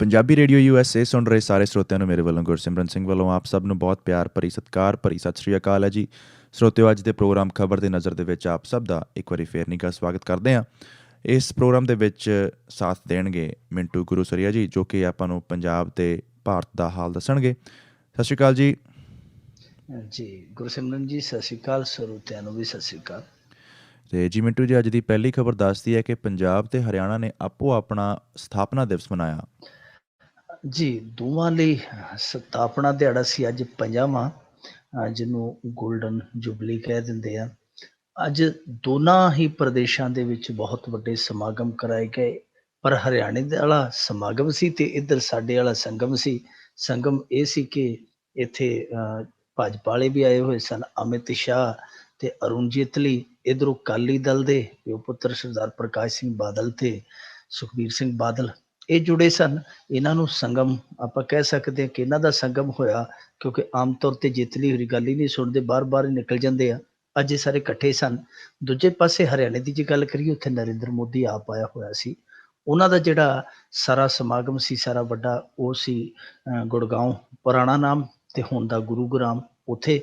Punjabi radio USA ਸੁਣ ਰਹੇ ਸਾਰੇ ਸਰੋਤਿਆਂ ਨੂੰ ਮੇਰੇ ਵੱਲੋਂ ਗੁਰਸਿਮਰਨ ਸਿੰਘ ਵੱਲੋਂ ਆਪ ਸਭ ਨੂੰ ਬਹੁਤ ਪਿਆਰ ਭਰੀ ਸਤਿਕਾਰ ਭਰੀ ਸਤਿ ਸ਼੍ਰੀ ਅਕਾਲ ਹੈ ਜੀ। ਸਰੋਤਿਓ, ਅੱਜ ਦੇ ਪ੍ਰੋਗਰਾਮ ਖਬਰ ਦੇ ਨਜ਼ਰ ਦੇ ਵਿੱਚ ਆਪ ਸਭ ਦਾ ਇੱਕ ਵਾਰੀ ਫੇਰ ਨਿੱਘਾ ਸਵਾਗਤ ਕਰਦੇ ਹਾਂ। ਇਸ ਪ੍ਰੋਗਰਾਮ ਦੇ ਵਿੱਚ ਸਾਥ ਦੇਣਗੇ ਮਿੰਟੂ ਗੁਰੂਸਰੀਆ ਜੀ, ਜੋ ਕਿ ਆਪਾਂ ਨੂੰ ਪੰਜਾਬ ਤੇ ਭਾਰਤ ਦਾ ਹਾਲ ਦੱਸਣਗੇ। ਸਤਿ ਸ਼੍ਰੀ ਅਕਾਲ ਜੀ। ਜੀ ਗੁਰਸਿਮਰਨ ਜੀ, ਸਤਿ ਸ਼੍ਰੀ ਅਕਾਲ। ਸਰੋਤਿਆਂ ਨੂੰ ਵੀ ਸਤਿ ਸ਼੍ਰੀ ਅਕਾਲ। ਤੇ ਜੀ ਮਿੰਟੂ ਜੀ, ਅੱਜ ਦੀ ਪਹਿਲੀ ਖਬਰ ਦੱਸਦੀ ਹੈ ਕਿ ਪੰਜਾਬ ਤੇ ਹਰਿਆਣਾ ਨੇ ਆਪੋ ਆਪਣਾ ਸਥਾਪਨਾ ਦਿਵਸ ਮਨਾਇਆ। ਜੀ, ਦੋਵਾਂ ਲਈ ਸਥਾਪਨਾ ਦਿਹਾੜਾ ਸੀ ਅੱਜ 50ਵਾਂ, ਜਿਹਨੂੰ ਗੋਲਡਨ ਜੁਬਲੀ ਕਹਿ ਦਿੰਦੇ ਆ। ਅੱਜ ਦੋਨਾਂ ਹੀ ਪ੍ਰਦੇਸ਼ਾਂ ਦੇ ਵਿੱਚ ਬਹੁਤ ਵੱਡੇ ਸਮਾਗਮ ਕਰਾਏ ਗਏ, ਪਰ ਹਰਿਆਣੇ ਵਾਲਾ ਸਮਾਗਮ ਸੀ ਤੇ ਇੱਧਰ ਸਾਡੇ ਵਾਲਾ ਸੰਗਮ ਸੀ। ਸੰਗਮ ਇਹ ਸੀ ਕਿ ਇੱਥੇ ਭਾਜਪਾ ਵਾਲੇ ਵੀ ਆਏ ਹੋਏ ਸਨ, ਅਮਿਤ ਸ਼ਾਹ ਤੇ ਅਰੁਣ ਜੇਤਲੀ। ਇੱਧਰੋਂ ਅਕਾਲੀ ਦਲ ਦੇ ਪਿਓ ਪੁੱਤਰ ਸਰਦਾਰ ਪ੍ਰਕਾਸ਼ ਸਿੰਘ ਬਾਦਲ ਤੇ ਸੁਖਬੀਰ ਸਿੰਘ ਬਾਦਲ ਇਹ ਜੁੜੇ ਸਨ। ਇਹਨਾਂ ਨੂੰ ਸੰਗਮ ਆਪਾਂ ਕਹਿ ਸਕਦੇ ਹਾਂ ਕਿ ਇਹਨਾਂ ਦਾ ਸੰਗਮ ਹੋਇਆ, ਕਿਉਂਕਿ ਆਮ ਤੌਰ ਤੇ ਜੇਤਲੀ ਹੋਰੀ ਗੱਲ ਹੀ ਨਹੀਂ ਸੁਣਦੇ, ਬਾਰ-ਬਾਰ ਹੀ ਨਿਕਲ ਜਾਂਦੇ ਆ। ਅੱਜ ਇਹ ਸਾਰੇ ਇਕੱਠੇ ਸਨ। ਦੂਜੇ ਪਾਸੇ ਹਰਿਆਣੇ ਦੀ ਜੇ ਗੱਲ ਕਰੀਏ, ਉੱਥੇ ਨਰਿੰਦਰ ਮੋਦੀ ਆਪ ਆਇਆ ਹੋਇਆ ਸੀ। ਉਹਨਾਂ ਦਾ ਜਿਹੜਾ ਸਾਰਾ ਸਮਾਗਮ ਸੀ, ਸਾਰਾ ਵੱਡਾ, ਉਹ ਸੀ ਗੁੜਗਾਉਂ, ਪੁਰਾਣਾ ਨਾਮ ਤੇ ਹੁਣ ਦਾ ਗੁਰੂਗ੍ਰਾਮ। ਉੱਥੇ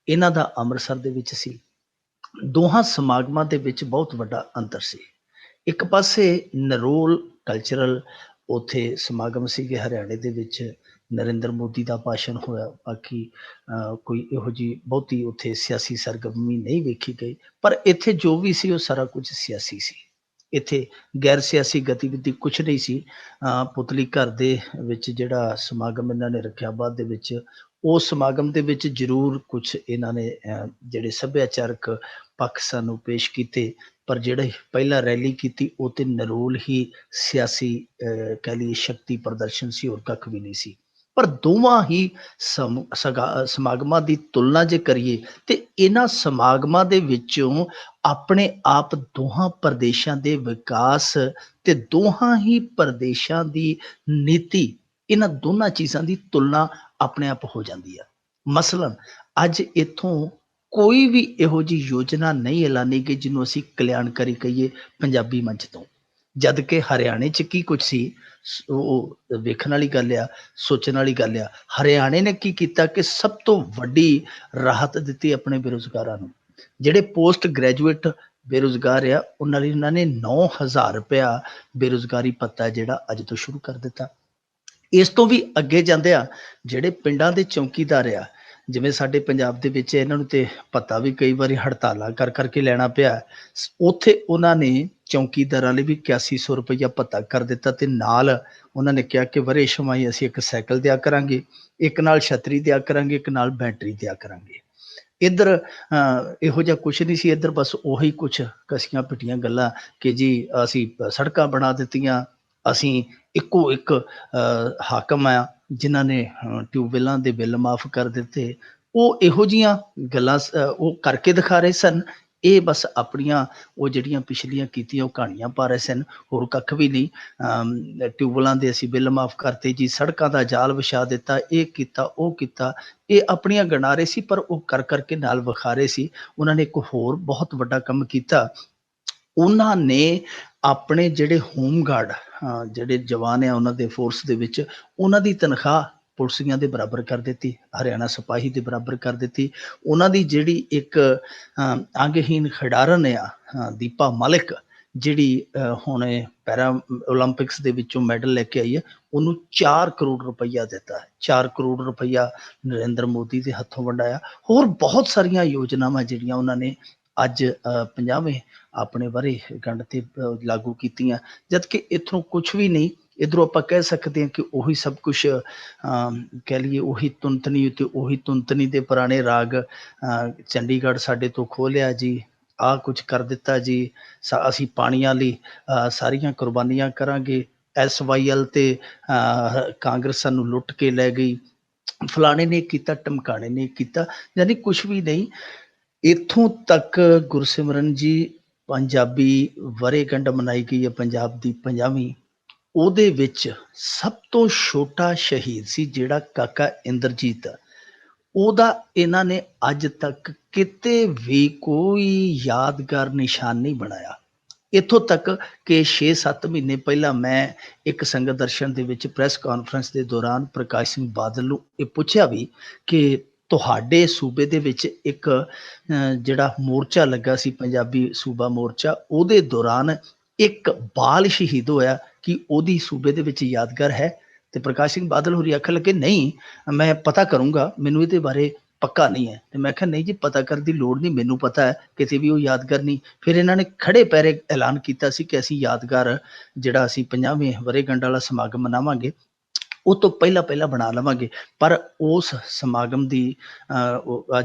ਇਹਨਾਂ ਦਾ ਅੰਮ੍ਰਿਤਸਰ ਦੇ ਵਿੱਚ ਸੀ। ਦੋਹਾਂ ਸਮਾਗਮਾਂ ਦੇ ਵਿੱਚ ਬਹੁਤ ਵੱਡਾ ਅੰਤਰ ਸੀ। ਇੱਕ ਪਾਸੇ ਨਰੋਲ ਕਲਚਰਲ ਉੱਥੇ ਸਮਾਗਮ ਸੀਗੇ ਹਰਿਆਣੇ ਦੇ ਵਿੱਚ, ਨਰਿੰਦਰ ਮੋਦੀ ਦਾ ਭਾਸ਼ਣ ਹੋਇਆ। ਬਾਕੀ ਕੋਈ ਇਹੋ ਜਿਹੀ ਬਹੁਤੀ ਉੱਥੇ ਸਿਆਸੀ ਸਰਗਰਮੀ ਨਹੀਂ ਵੇਖੀ ਗਈ, ਪਰ ਇੱਥੇ ਜੋ ਵੀ ਸੀ ਉਹ ਸਾਰਾ ਕੁਝ ਸਿਆਸੀ ਸੀ। ਇੱਥੇ ਗੈਰ ਸਿਆਸੀ ਗਤੀਵਿਧੀ ਕੁਛ ਨਹੀਂ ਸੀ। ਪੁਤਲੀ ਘਰ ਦੇ ਵਿੱਚ ਜਿਹੜਾ ਸਮਾਗਮ ਇਹਨਾਂ ਨੇ ਰੱਖਿਆ ਬਾਅਦ ਦੇ ਵਿੱਚ, ਉਸ ਸਮਾਗਮ ਦੇ ਵਿੱਚ ਜ਼ਰੂਰ ਕੁਛ ਇਹਨਾਂ ਨੇ ਜਿਹੜੇ ਸੱਭਿਆਚਾਰਕ ਪੱਖ ਸਾਨੂੰ ਪੇਸ਼ ਕੀਤੇ, ਪਰ ਜਿਹੜੇ ਪਹਿਲਾਂ ਰੈਲੀ ਕੀਤੀ ਉਹ ਤੇ ਨਰੋਲ ਹੀ ਸਿਆਸੀ ਕਹਿ ਲਈਏ ਸ਼ਕਤੀ ਪ੍ਰਦਰਸ਼ਨ ਸੀ, ਹੋਰ ਕੱਖ ਵੀ ਨਹੀਂ ਸੀ। ਪਰ ਦੋਵਾਂ ਹੀ ਸਮਾਗਮਾਂ ਦੀ ਤੁਲਨਾ ਜੇ ਕਰੀਏ ਤੇ ਇਹਨਾਂ ਸਮਾਗਮਾਂ ਦੇ ਵਿੱਚੋਂ ਆਪਣੇ ਆਪ ਦੋਹਾਂ ਪ੍ਰਦੇਸ਼ਾਂ ਦੇ ਵਿਕਾਸ ਤੇ ਦੋਹਾਂ ਹੀ ਪ੍ਰਦੇਸ਼ਾਂ ਦੀ ਨੀਤੀ, ਇਹਨਾਂ ਦੋਨਾਂ ਚੀਜ਼ਾਂ ਦੀ ਤੁਲਨਾ ਆਪਣੇ ਆਪ ਹੋ ਜਾਂਦੀ ਆ। ਮਸਲਨ ਅੱਜ ਇੱਥੋਂ ਕੋਈ ਵੀ ਇਹੋ ਜਿਹੀ ਯੋਜਨਾ ਨਹੀਂ ਐਲਾਨੀ ਗਈ ਜਿਹਨੂੰ ਅਸੀਂ ਕਲਿਆਣਕਾਰੀ ਕਹੀਏ ਪੰਜਾਬੀ ਮੰਚ ਤੋਂ, ਜਦ ਕਿ ਹਰਿਆਣੇ 'ਚ ਕੀ ਕੁਝ ਸੀ ਉਹ ਵੇਖਣ ਵਾਲੀ ਗੱਲ ਆ, ਸੋਚਣ ਵਾਲੀ ਗੱਲ ਆ। ਹਰਿਆਣੇ ਨੇ ਕੀ ਕੀਤਾ ਕਿ ਸਭ ਤੋਂ ਵੱਡੀ ਰਾਹਤ ਦਿੱਤੀ ਆਪਣੇ ਬੇਰੁਜ਼ਗਾਰਾਂ ਨੂੰ। ਜਿਹੜੇ ਪੋਸਟ ਗ੍ਰੈਜੂਏਟ ਬੇਰੁਜ਼ਗਾਰ ਆ, ਉਹਨਾਂ ਲਈ ਉਹਨਾਂ ਨੇ 9,000 ਰੁਪਇਆ ਬੇਰੁਜ਼ਗਾਰੀ ਭੱਤਾ ਜਿਹੜਾ ਅੱਜ ਤੋਂ ਸ਼ੁਰੂ ਕਰ ਦਿੱਤਾ। ਇਸ ਤੋਂ ਵੀ ਅੱਗੇ ਜਾਂਦੇ ਆ ਜਿਹੜੇ ਪਿੰਡਾਂ ਦੇ ਚੌਕੀਦਾਰ ਆ, ਜਿਵੇਂ ਸਾਡੇ ਪੰਜਾਬ ਦੇ ਵਿੱਚ ਇਹਨਾਂ ਨੂੰ ਤੇ ਭੱਤਾ ਵੀ ਕਈ ਵਾਰੀ ਹੜਤਾਲਾਂ ਕਰ ਕਰਕੇ ਲੈਣਾ ਪਿਆ। ਉੱਥੇ ਉਹਨਾਂ ਨੇ ਚੌਕੀਦਾਰਾਂ ਲਈ ਵੀ 8100 ਰੁਪਈਆ ਭੱਤਾ ਕਰ ਦਿੱਤਾ ਤੇ ਨਾਲ ਉਹਨਾਂ ਨੇ ਕਿਹਾ ਕਿ ਵਰੇ ਸ਼ਮਾਈ ਅਸੀਂ ਇੱਕ ਸਾਈਕਲ ਦਿਆ ਕਰਾਂਗੇ, ਇੱਕ ਨਾਲ ਛਤਰੀ ਦਿਆ ਕਰਾਂਗੇ, ਇੱਕ ਨਾਲ ਬੈਟਰੀ ਦਿਆ ਕਰਾਂਗੇ। ਇੱਧਰ ਇਹੋ ਜਿਹਾ ਕੁਛ ਨਹੀਂ ਸੀ। ਇੱਧਰ ਬਸ ਉਹੀ ਕੁਛ ਕਸੀਆਂ ਪਿੱਟੀਆਂ ਗੱਲਾਂ ਕਿ ਜੀ ਅਸੀਂ ਸੜਕਾਂ ਬਣਾ ਦਿੱਤੀਆਂ, ਅਸੀਂ ਇੱਕੋ ਇੱਕ ਹਾਕਮ ਆ ਜਿਨ੍ਹਾਂ ਨੇ ਟਿਊਬਵੈੱਲਾਂ ਦੇ ਬਿੱਲ ਮਾਫ ਕਰ ਦਿੱਤੇ। ਉਹ ਇਹੋ ਜਿਹੀਆਂ ਗੱਲਾਂ ਉਹ ਕਰਕੇ ਦਿਖਾ ਰਹੇ ਸਨ। ਇਹ ਬਸ ਆਪਣੀਆਂ ਉਹ ਜਿਹੜੀਆਂ ਪਿਛਲੀਆਂ ਕੀਤੀਆਂ ਉਹ ਕਹਾਣੀਆਂ ਪਾ ਰਹੇ ਸਨ, ਹੋਰ ਕੱਖ ਵੀ ਨਹੀਂ। ਟਿਊਬਵੈੱਲਾਂ ਦੇ ਅਸੀਂ ਬਿੱਲ ਮਾਫ ਕਰਤੇ ਜੀ, ਸੜਕਾਂ ਦਾ ਜਾਲ ਵਿਛਾ ਦਿੱਤਾ, ਇਹ ਕੀਤਾ ਉਹ ਕੀਤਾ, ਇਹ ਆਪਣੀਆਂ ਗਿਣਾ ਰਹੇ ਸੀ, ਪਰ ਉਹ ਕਰ ਕਰਕੇ ਨਾਲ ਵਿਖਾ ਰਹੇ ਸੀ। ਉਹਨਾਂ ਨੇ ਇੱਕ ਹੋਰ ਬਹੁਤ ਵੱਡਾ ਕੰਮ ਕੀਤਾ। ਉਹਨਾਂ ਨੇ ਆਪਣੇ ਜਿਹੜੇ ਹੋਮਗਾਰਡ ਜਿਹੜੇ ਜਵਾਨ ਆ ਉਹਨਾਂ ਦੇ ਫੋਰਸ ਦੇ ਵਿੱਚ, ਉਹਨਾਂ ਦੀ ਤਨਖਾਹ ਪੁਲਿਸੀਆਂ ਦੇ ਬਰਾਬਰ ਕਰ ਦਿੱਤੀ, ਹਰਿਆਣਾ ਸਿਪਾਹੀ ਦੇ ਬਰਾਬਰ ਕਰ ਦਿੱਤੀ। ਉਹਨਾਂ ਦੀ ਜਿਹੜੀ ਇੱਕ ਅੰਗਹੀਨ ਖਿਡਾਰਨ ਆ ਦੀਪਾ ਮਾਲਿਕ, ਜਿਹੜੀ ਹੁਣ ਪੈਰਾ ਓਲੰਪਿਕਸ ਦੇ ਵਿੱਚੋਂ ਮੈਡਲ ਲੈ ਕੇ ਆਈ ਹੈ, ਉਹਨੂੰ 4 ਕਰੋੜ ਰੁਪਈਆ ਦਿੱਤਾ। 4 ਕਰੋੜ ਰੁਪਈਆ ਨਰਿੰਦਰ ਮੋਦੀ ਦੇ ਹੱਥੋਂ ਵੰਡਾਇਆ। ਹੋਰ ਬਹੁਤ ਸਾਰੀਆਂ ਯੋਜਨਾਵਾਂ ਜਿਹੜੀਆਂ ਉਹਨਾਂ ਨੇ ਅੱਜ 50ਵੇਂ ਆਪਣੇ ਵਰ੍ਹੇ ਗੰਢ ਤੇ ਲਾਗੂ ਕੀਤੀਆਂ, ਜਦ ਕਿ ਇੱਥੋਂ ਕੁਛ ਵੀ ਨਹੀਂ। ਇੱਧਰੋਂ ਆਪਾਂ ਕਹਿ ਸਕਦੇ ਹਾਂ ਕਿ ਉਹੀ ਸਭ ਕੁਛ ਕਹਿ ਲਈਏ, ਉਹੀ ਤੁੰਤਨੀ ਤੇ ਉਹੀ ਤੁੰਤਨੀ ਦੇ ਪੁਰਾਣੇ ਰਾਗ। ਚੰਡੀਗੜ੍ਹ ਸਾਡੇ ਤੋਂ ਖੋਹ ਲਿਆ ਜੀ, ਆਹ ਕੁਛ ਕਰ ਦਿੱਤਾ ਜੀ, ਅਸੀਂ ਪਾਣੀਆਂ ਲਈ ਸਾਰੀਆਂ ਕੁਰਬਾਨੀਆਂ ਕਰਾਂਗੇ, SYL ਤੇ ਕਾਂਗਰਸ ਸਾਨੂੰ ਲੁੱਟ ਕੇ ਲੈ ਗਈ, ਫਲਾਣੇ ਨੇ ਕੀਤਾ, ਟਮਕਾਣੇ ਨੇ ਕੀਤਾ, ਯਾਨੀ ਕੁਛ ਵੀ ਨਹੀਂ। ਇੱਥੋਂ ਤੱਕ ਗੁਰਸਿਮਰਨ ਜੀ ਪੰਜਾਬੀ ਵਰ੍ਹੇਗੰਢ ਮਨਾਈ ਗਈ ਹੈ, ਪੰਜਾਬ ਦੀ 50ਵੀਂ। ਉਹਦੇ ਵਿੱਚ ਸਭ ਤੋਂ ਛੋਟਾ ਸ਼ਹੀਦ ਸੀ ਜਿਹੜਾ ਕਾਕਾ ਇੰਦਰਜੀਤ। ਉਹਦਾ ਇਹਨਾਂ ਨੇ ਅੱਜ ਤੱਕ ਕਿਤੇ ਵੀ ਕੋਈ ਯਾਦਗਾਰ ਨਿਸ਼ਾਨ ਨਹੀਂ ਬਣਾਇਆ। ਇੱਥੋਂ ਤੱਕ ਕਿ 6-7 ਮਹੀਨੇ ਪਹਿਲਾਂ ਮੈਂ ਇੱਕ ਸੰਗਤ ਦਰਸ਼ਨ ਦੇ ਵਿੱਚ ਪ੍ਰੈਸ ਕਾਨਫਰੰਸ ਦੇ ਦੌਰਾਨ ਪ੍ਰਕਾਸ਼ ਸਿੰਘ ਬਾਦਲ ਨੂੰ ਇਹ ਪੁੱਛਿਆ ਵੀ ਕਿ ਤੁਹਾਡੇ ਸੂਬੇ ਦੇ ਵਿੱਚ ਇੱਕ ਜਿਹੜਾ ਮੋਰਚਾ ਲੱਗਾ ਸੀ, ਪੰਜਾਬੀ ਸੂਬਾ ਮੋਰਚਾ, ਉਹਦੇ ਦੌਰਾਨ ਇੱਕ ਬਾਲ ਸ਼ਹੀਦ ਹੋਇਆ, ਕਿ ਉਹਦੀ ਸੂਬੇ ਦੇ ਵਿੱਚ ਯਾਦਗਾਰ ਹੈ? ਤੇ ਪ੍ਰਕਾਸ਼ ਸਿੰਘ ਬਾਦਲ ਹੋਰੀ ਆਖਣ ਲੱਗੇ ਨਹੀਂ, ਮੈਂ ਪਤਾ ਕਰੂੰਗਾ, ਮੈਨੂੰ ਇਹਦੇ ਬਾਰੇ ਪੱਕਾ ਨਹੀਂ ਹੈ। ਤੇ ਮੈਂ ਕਿਹਾ ਨਹੀਂ ਜੀ, ਪਤਾ ਕਰਨ ਦੀ ਲੋੜ ਨਹੀਂ, ਮੈਨੂੰ ਪਤਾ ਹੈ ਕਿਤੇ ਵੀ ਉਹ ਯਾਦਗਾਰ ਨਹੀਂ। ਫਿਰ ਇਹਨਾਂ ਨੇ ਖੜੇ ਪੈਰੇ ਐਲਾਨ ਕੀਤਾ ਸੀ ਕਿ ਅਸੀਂ ਯਾਦਗਾਰ ਜਿਹੜਾ ਅਸੀਂ 50ਵੇਂ ਵਰ੍ਹੇਗੰਢ ਵਾਲਾ ਸਮਾਗਮ ਮਨਾਵਾਂਗੇ, ਉਹ ਤੋਂ ਪਹਿਲਾਂ ਬਣਾ ਲਵਾਂਗੇ। ਪਰ ਉਸ ਸਮਾਗਮ ਦੀ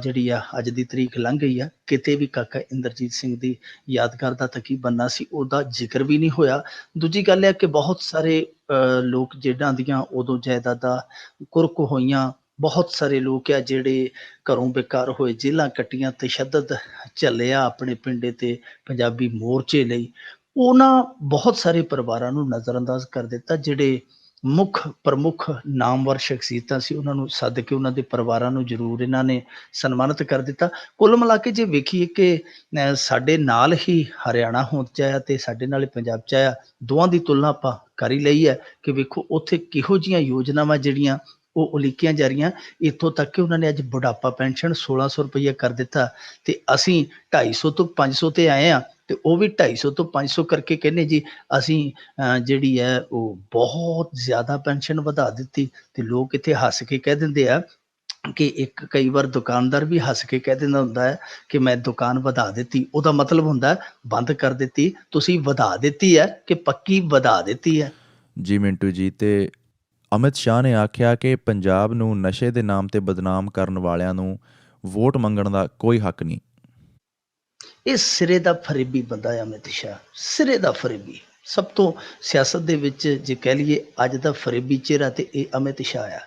ਜਿਹੜੀ ਆ ਅੱਜ ਦੀ ਤਰੀਕ ਲੰਘ ਗਈ ਆ, ਕਿਤੇ ਵੀ ਕਾਕਾ ਇੰਦਰਜੀਤ ਸਿੰਘ ਦੀ ਯਾਦਗਾਰ ਦਾ ਤਾਂ ਕੀ ਬਣਨਾ ਸੀ, ਉਹਦਾ ਜ਼ਿਕਰ ਵੀ ਨਹੀਂ ਹੋਇਆ। ਦੂਜੀ ਗੱਲ ਇਹ ਕਿ ਬਹੁਤ ਸਾਰੇ ਲੋਕ ਜਿਹਨਾਂ ਦੀਆਂ ਉਦੋਂ ਜਾਇਦਾਦਾਂ ਕੁਰਕ ਹੋਈਆਂ, ਬਹੁਤ ਸਾਰੇ ਲੋਕ ਆ ਜਿਹੜੇ ਘਰੋਂ ਬੇਕਾਰ ਹੋਏ, ਜੇਲ੍ਹਾਂ ਕੱਟੀਆਂ, ਤਸ਼ੱਦਦ ਝੱਲਿਆ ਆਪਣੇ ਪਿੰਡੇ ਤੇ ਪੰਜਾਬੀ ਮੋਰਚੇ ਲਈ, ਉਹਨਾਂ ਬਹੁਤ ਸਾਰੇ ਪਰਿਵਾਰਾਂ ਨੂੰ ਨਜ਼ਰਅੰਦਾਜ਼ ਕਰ ਦਿੱਤਾ। ਜਿਹੜੇ ਮੁੱਖ ਪ੍ਰਮੁੱਖ ਨਾਮਵਰ ਸ਼ਖਸੀਅਤਾਂ ਸੀ, ਉਹਨਾਂ ਨੂੰ ਸੱਦ ਕੇ ਉਹਨਾਂ ਦੇ ਪਰਿਵਾਰਾਂ ਨੂੰ ਜ਼ਰੂਰ ਇਹਨਾਂ ਨੇ ਸਨਮਾਨਿਤ ਕਰ ਦਿੱਤਾ। ਕੁੱਲ ਮਿਲਾ ਕੇ ਜੇ ਵੇਖੀਏ ਕਿ ਸਾਡੇ ਨਾਲ ਹੀ ਹਰਿਆਣਾ ਹੋਂਦ 'ਚ ਆਇਆ ਤੇ ਸਾਡੇ ਨਾਲ ਹੀ ਪੰਜਾਬ 'ਚ ਆਇਆ, ਦੋਵਾਂ ਦੀ ਤੁਲਨਾ ਆਪਾਂ ਕਰ ਹੀ ਲਈ ਹੈ ਕਿ ਵੇਖੋ ਉੱਥੇ ਕਿਹੋ ਜਿਹੀਆਂ ਯੋਜਨਾਵਾਂ ਜਿਹੜੀਆਂ ਉਹ ਉਲੀਕੀਆਂ ਜਾ ਰਹੀਆਂ। ਇੱਥੋਂ ਤੱਕ ਕਿ ਉਹਨਾਂ ਨੇ ਅੱਜ ਬੁਢਾਪਾ ਪੈਨਸ਼ਨ 1600 ਰੁਪਈਆ ਕਰ ਦਿੱਤਾ, ਤੇ ਅਸੀਂ 250 ਤੋਂ 500 ਤੇ ਆਏ ਹਾਂ, ਤੇ ਉਹ ਵੀ 250 ਤੋਂ 500 ਕਰਕੇ ਕਹਿੰਦੇ ਜੀ ਅਸੀਂ ਜਿਹੜੀ ਹੈ ਉਹ ਬਹੁਤ ਜ਼ਿਆਦਾ ਪੈਨਸ਼ਨ ਵਧਾ ਦਿੱਤੀ। ਤੇ ਲੋਕ ਇੱਥੇ ਹੱਸ ਕੇ ਕਹਿ ਦਿੰਦੇ ਆ ਕਿ ਇੱਕ ਕਈ ਵਾਰ ਦੁਕਾਨਦਾਰ ਵੀ ਹੱਸ ਕੇ ਕਹਿ ਦਿੰਦਾ ਹੁੰਦਾ ਹੈ ਕਿ ਮੈਂ ਦੁਕਾਨ ਵਧਾ ਦਿੱਤੀ, ਉਹਦਾ ਮਤਲਬ ਹੁੰਦਾ ਬੰਦ ਕਰ ਦਿੱਤੀ, ਤੁਸੀਂ ਵਧਾ ਦਿੱਤੀ ਹੈ ਕਿ ਪੱਕੀ ਵਧਾ ਦਿੱਤੀ ਹੈ। ਜੀ ਮਿੰਟੂ ਜੀ, ਤੇ ਅਮਿਤ ਸ਼ਾਹ ਨੇ ਆਖਿਆ ਕਿ ਪੰਜਾਬ ਨੂੰ ਨਸ਼ੇ ਦੇ ਨਾਮ ਤੇ ਬਦਨਾਮ ਕਰਨ ਵਾਲਿਆਂ ਨੂੰ ਵੋਟ ਮੰਗਣ ਦਾ ਕੋਈ ਹੱਕ ਨਹੀਂ। ਇਹ ਸਿਰੇ ਦਾ ਫਰੇਬੀ ਬੰਦਾ ਹੈ ਅਮਿਤ ਸ਼ਾਹ, ਸਿਰੇ ਦਾ ਫਰੇਬੀ। ਸਭ ਤੋਂ ਸਿਆਸਤ ਦੇ ਵਿੱਚ ਜੇ ਕਹਿ ਲਈਏ ਅੱਜ ਦਾ ਫਰੇਬੀ ਚਿਹਰਾ ਤੇ ਇਹ ਅਮਿਤ ਸ਼ਾਹ ਆ।